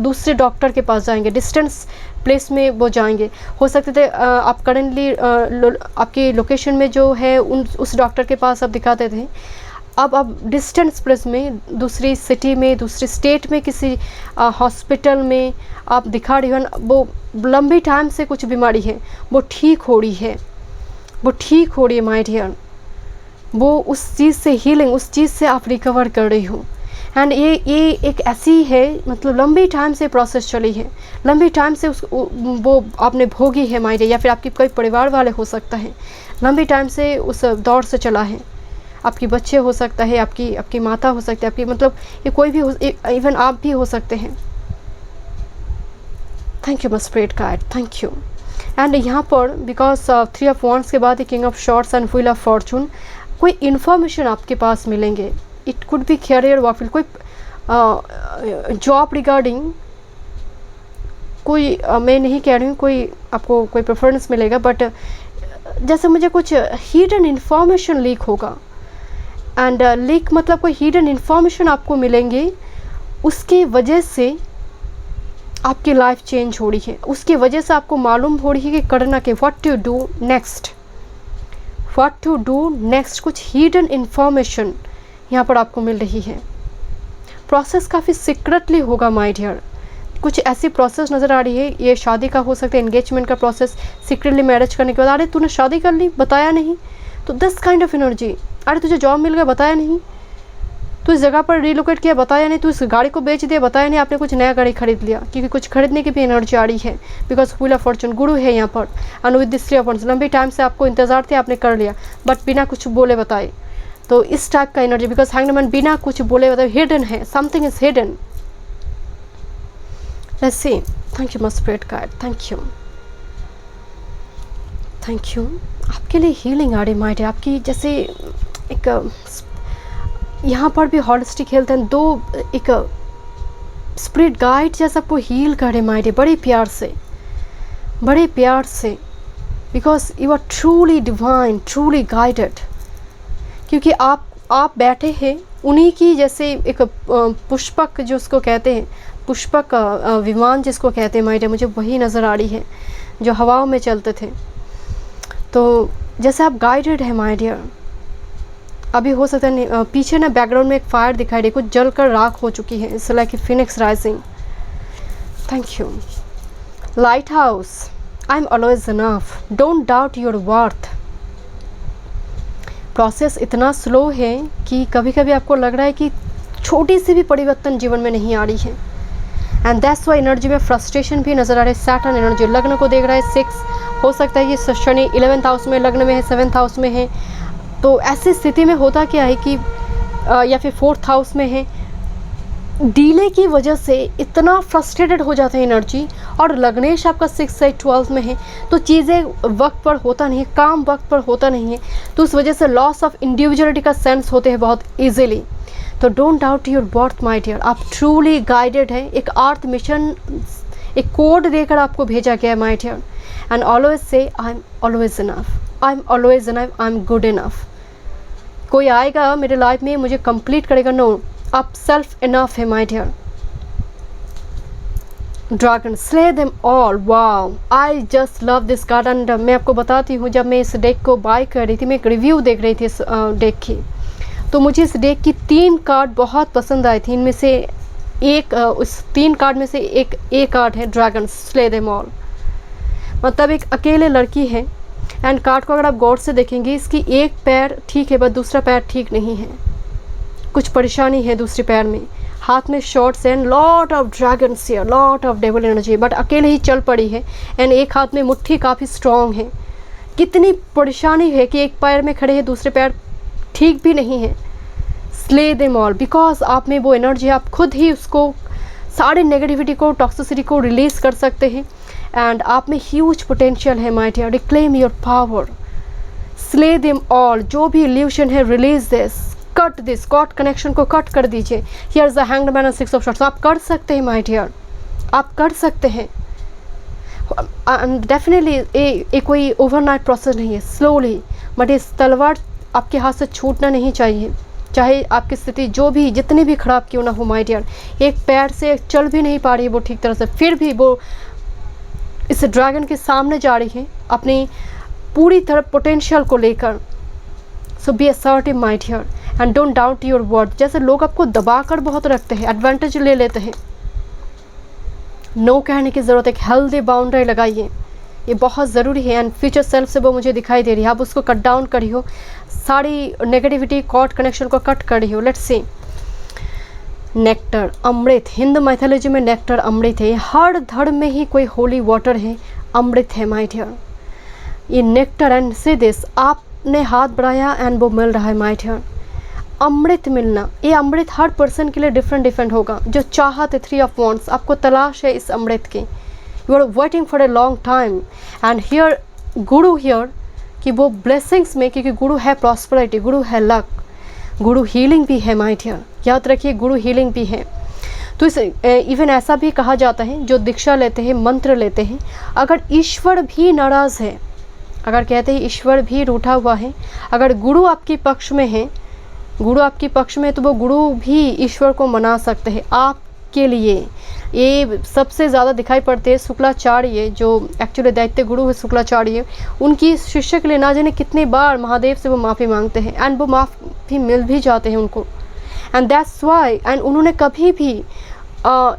दूसरे डॉक्टर के पास जाएंगे, डिस्टेंस प्लेस में वो जाएंगे। हो सकते थे आप करेंटली आपकी लोकेशन में जो है उस डॉक्टर के पास आप दिखाते थे, अब डिस्टेंस प्लेस में, दूसरी सिटी में, दूसरी स्टेट में, किसी हॉस्पिटल में आप दिखा रही हो, वो लंबी टाइम से कुछ बीमारी है, वो ठीक हो रही है, वो ठीक हो रही है माय डियर, वो उस चीज़ से हीलिंग, उस चीज़ से आप रिकवर कर रही हो। एंड ये एक ऐसी है, मतलब लंबी टाइम से प्रोसेस चली है, लंबी टाइम से वो आपने भोगी है माय डियर, या फिर आपके कोई परिवार वाले हो सकता है, लंबी टाइम से उस दौर से चला है। आपके बच्चे हो सकता है, आपकी माता हो सकती है, आपकी, मतलब ये कोई भी हो, इवन आप भी हो सकते हैं। Thank you my spirit guide, thank you. And यहाँ पर बिकॉज 3 ऑफ वॉन्ड्स के बाद king of swords and wheel of fortune, कोई इन्फॉर्मेशन आपके पास मिलेंगे। It could be career work, कोई जॉब रिगार्डिंग, कोई मैं नहीं कह रही हूँ कोई आपको कोई प्रेफरेंस मिलेगा, बट जैसे मुझे कुछ हिडन इन्फॉर्मेशन लीक होगा। एंड लीक मतलब कोई हिडन इन्फॉर्मेशन आपको मिलेंगे, उसकी वजह से आपकी लाइफ चेंज हो रही है, उसकी वजह से आपको मालूम हो रही है कि करना के, what to do next, what to do next. कुछ हिडन इन्फॉर्मेशन यहाँ पर आपको मिल रही है। प्रोसेस काफ़ी सीक्रेटली होगा माय डियर, कुछ ऐसी प्रोसेस नज़र आ रही है। ये शादी का हो सकता है, एंगेजमेंट का प्रोसेस, सीक्रेटली मैरिज करने के बाद, अरे तूने शादी कर ली बताया नहीं, तो दिस काइंड ऑफ एनर्जी। अरे तुझे जॉब मिल गया बताया नहीं, तू इस जगह पर रिलोकेट किया बताया नहीं, तू इस गाड़ी को बेच दिया बताया नहीं, आपने कुछ नया गाड़ी खरीद लिया, क्योंकि कुछ खरीदने की भी एनर्जी आ रही है। बिकॉज व्हील ऑफ फॉर्चून गुरु है यहाँ पर, and with this 3 of wands, लंबी टाइम से आपको इंतजार थे, आपने कर लिया, बट बिना कुछ बोले बताए, तो इस टाइप का एनर्जी। बिकॉज हैंग्ड मैन बिना कुछ बोले बताए हिडन है, something is hidden. Let's see. Thank you my spirit guide, thank you, thank you. आपके लिए हीलिंग आ रही माय डियर, आपकी जैसे एक यहाँ पर भी हॉलिस्टिक हेल्थ एंड दो एक स्पिरिट गाइड जैसा आपको हील करे माय डियर, बड़े प्यार से, बड़े प्यार से। Because you are truly divine, truly guided, क्योंकि आप बैठे हैं उन्हीं की जैसे एक पुष्पक जो उसको कहते हैं, पुष्पक विमान जिसको कहते हैं माय डियर, मुझे वही नज़र आ रही है जो हवाओं में चलते थे। तो जैसे आप गाइडेड है माय डियर। अभी हो सकता है पीछे ना बैकग्राउंड में एक फायर दिखाई दे, कुछ जल कर राख हो चुकी है, it's like a Phoenix rising. Thank you. Light house, I am always enough, don't doubt your worth. Process इतना स्लो है कि कभी कभी आपको लग रहा है कि छोटी सी भी परिवर्तन जीवन में नहीं आ रही है, एंड दैट्स वाई एनर्जी में फ्रस्ट्रेशन भी नज़र आ रहा है। सैटर्न एनर्जी लग्न को देख रहा है 6, हो सकता है ये शनि 11th हाउस में, लग्न में है, 7th हाउस में है। तो ऐसी स्थिति में होता क्या है कि या फिर 4th हाउस में है, डीले की वजह से इतना फ्रस्ट्रेटेड हो जाता है एनर्जी, और लग्नेश आपका 6 से 12 में है, तो चीज़ें वक्त पर होता नहीं है, काम वक्त पर होता नहीं है, तो उस वजह से लॉस ऑफ इंडिविजुअलिटी का सेंस होते हैं बहुत ईजिली। तो don't doubt your birth my dear, आप ट्रूली गाइडेड है। एक अर्थ मिशन, एक कोड देकर आपको भेजा गया है माय डियर, एंड ऑलवेज से I am always enough, I am always enough, I am good enough. कोई आएगा मेरे लाइफ में मुझे कंप्लीट करेगा, नो, आप सेल्फ इनफ है my dear. Dragon, slay them all, wow, I just love this card. And मैं आपको बताती हूँ, जब मैं इस डेक को बाय कर रही थी, मैं एक रिव्यू देख रही थी इस डेक की, तो मुझे इस डेक की 3 कार्ड बहुत पसंद आई थी। इनमें से एक, उस 3 कार्ड में से एक कार्ड है ड्रैगन, स्ले देम ऑल। मतलब एक अकेले लड़की है, एंड कार्ड को अगर आप गौर से देखेंगे, इसकी एक पैर ठीक है बट दूसरा पैर ठीक नहीं है, कुछ परेशानी है दूसरे पैर में, हाथ में shorts and lot of dragons here, lot of devil energy, but अकेले ही चल पड़ी है। एंड एक हाथ में मुट्ठी काफ़ी स्ट्रॉन्ग है। कितनी परेशानी है कि एक पैर में खड़े हैं, दूसरे पैर ठीक भी नहीं है। स्ले देम ऑल, बिकॉज आप में वो एनर्जी, आप खुद ही उसको, सारी नेगेटिविटी को, टॉक्सिसिटी को रिलीज़ कर सकते हैं, एंड आप में ह्यूज पोटेंशियल है my dear. Reclaim your power, slay them all, जो भी इल्यूशन है release this, cut this, god connection को कट कर दीजिए। Here is the hanged man and 6 of swords. आप कर सकते हैं माय डियर, आप कर सकते हैं। डेफिनेटली ये कोई ओवरनाइट प्रोसेस नहीं है, स्लोली, बट इस तलवार आपके हाथ से छूटना नहीं चाहिए, चाहे आपकी स्थिति जो भी, जितनी भी खराब क्यों ना हो माय डियर। एक पैर से चल भी नहीं पा रही है वो ठीक तरह से, फिर भी वो इस ड्रैगन के सामने जा रही है अपनी पूरी तरह पोटेंशियल को लेकर। So be assertive my dear, and don't doubt your worth. जैसे लोग आपको दबा कर बहुत रखते हैं, एडवांटेज ले लेते हैं, नो कहने की ज़रूरत है। एक हेल्दी बाउंड्री लगाइए, ये बहुत ज़रूरी है। एंड फ्यूचर सेल्फ से वो मुझे दिखाई दे रही है, आप उसको कट डाउन करियो, सारी नेगेटिविटी कॉर्ड कनेक्शन को कट करियो। लेट्स सी, नेक्टर, अमृत, हिंदू माइथोलॉजी में नेक्टर अमृत है। हर धर्म में ही कोई होली वाटर है, अमृत है माय डियर। ये नेक्टर एंड से दिस, आपने हाथ बढ़ाया एंड वो मिल रहा है माय डियर। अमृत मिलना, ये अमृत हर पर्सन के लिए डिफरेंट होगा। जो चाहत है, 3 ऑफ वांड्स, आपको तलाश है इस अमृत की, you are waiting for a long time. And here guru here कि वो ब्लेसिंग्स में, क्योंकि गुरु है प्रॉस्पेरिटी, गुरु है लक, गुरु हीलिंग भी है माय डियर, याद रखिए गुरु हीलिंग भी है। तो इस इवन ऐसा भी कहा जाता है, जो दीक्षा लेते हैं, मंत्र लेते हैं, अगर ईश्वर भी नाराज़ है, अगर कहते हैं ईश्वर भी रूठा हुआ है, अगर गुरु आपके पक्ष में है, गुरु आपके पक्ष में, तो वो गुरु भी ईश्वर को मना सकते हैं आपके लिए। ये सबसे ज़्यादा दिखाई पड़ते हैं शुक्लाचार्य, जो एक्चुअली दैत्य गुरु है शुक्लाचार्य, उनकी शिष्य के लिए ना जाने कितनी बार महादेव से वो माफ़ी मांगते हैं एंड वो माफ़ी मिल भी जाते हैं उनको। एंड दैट्स वाई, एंड उन्होंने कभी भी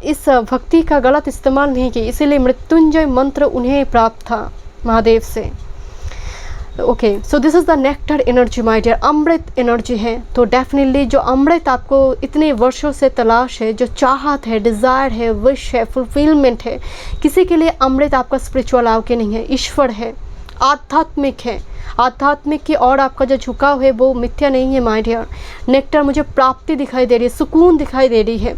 इस भक्ति का गलत इस्तेमाल नहीं किया, इसीलिए मृत्युंजय मंत्र उन्हें प्राप्त था महादेव से। Okay, so this is the nectar energy my dear, अमृत एनर्जी है। तो डेफिनेटली जो अमृत आपको इतने वर्षों से तलाश है, जो चाहत है, डिज़ायर है, विश है, फुलफिलमेंट है, किसी के लिए अमृत आपका स्पिरिचुअल आके नहीं है, ईश्वर है, आध्यात्मिक है, आध्यात्मिक की और आपका जो झुकाव है वो मिथ्या नहीं है माय डियर। नेक्टर मुझे प्राप्ति दिखाई दे रही है, सुकून दिखाई दे रही है।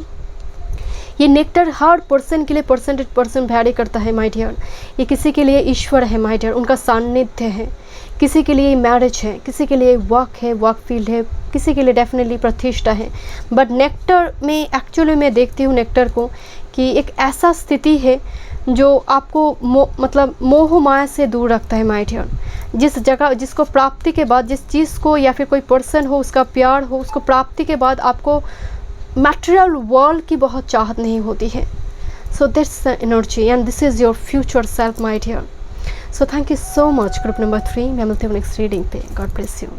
ये नेक्टर हर पर्सन के लिए परसेंट वैरी करता है माय डियर। ये किसी के लिए ईश्वर है माय डियर, उनका सान्निध्य है, किसी के लिए मैरिज है, किसी के लिए वर्क है, वर्क फील्ड है, किसी के लिए डेफिनेटली प्रतिष्ठा है। बट नेक्टर में एक्चुअली मैं देखती हूँ नेक्टर को कि एक ऐसा स्थिति है जो आपको मतलब मोह माया से दूर रखता है माय डियर। जिस जगह, जिसको प्राप्ति के बाद, जिस चीज़ को या फिर कोई पर्सन हो, उसका प्यार हो, उसको प्राप्ति के बाद आपको मटेरियल वर्ल्ड की बहुत चाहत नहीं होती है। So this energy and this is your future self my dear. So thank you so much. Group number 3 मैं मिलती हूँ नेक्स्ट रीडिंग पे। God bless you.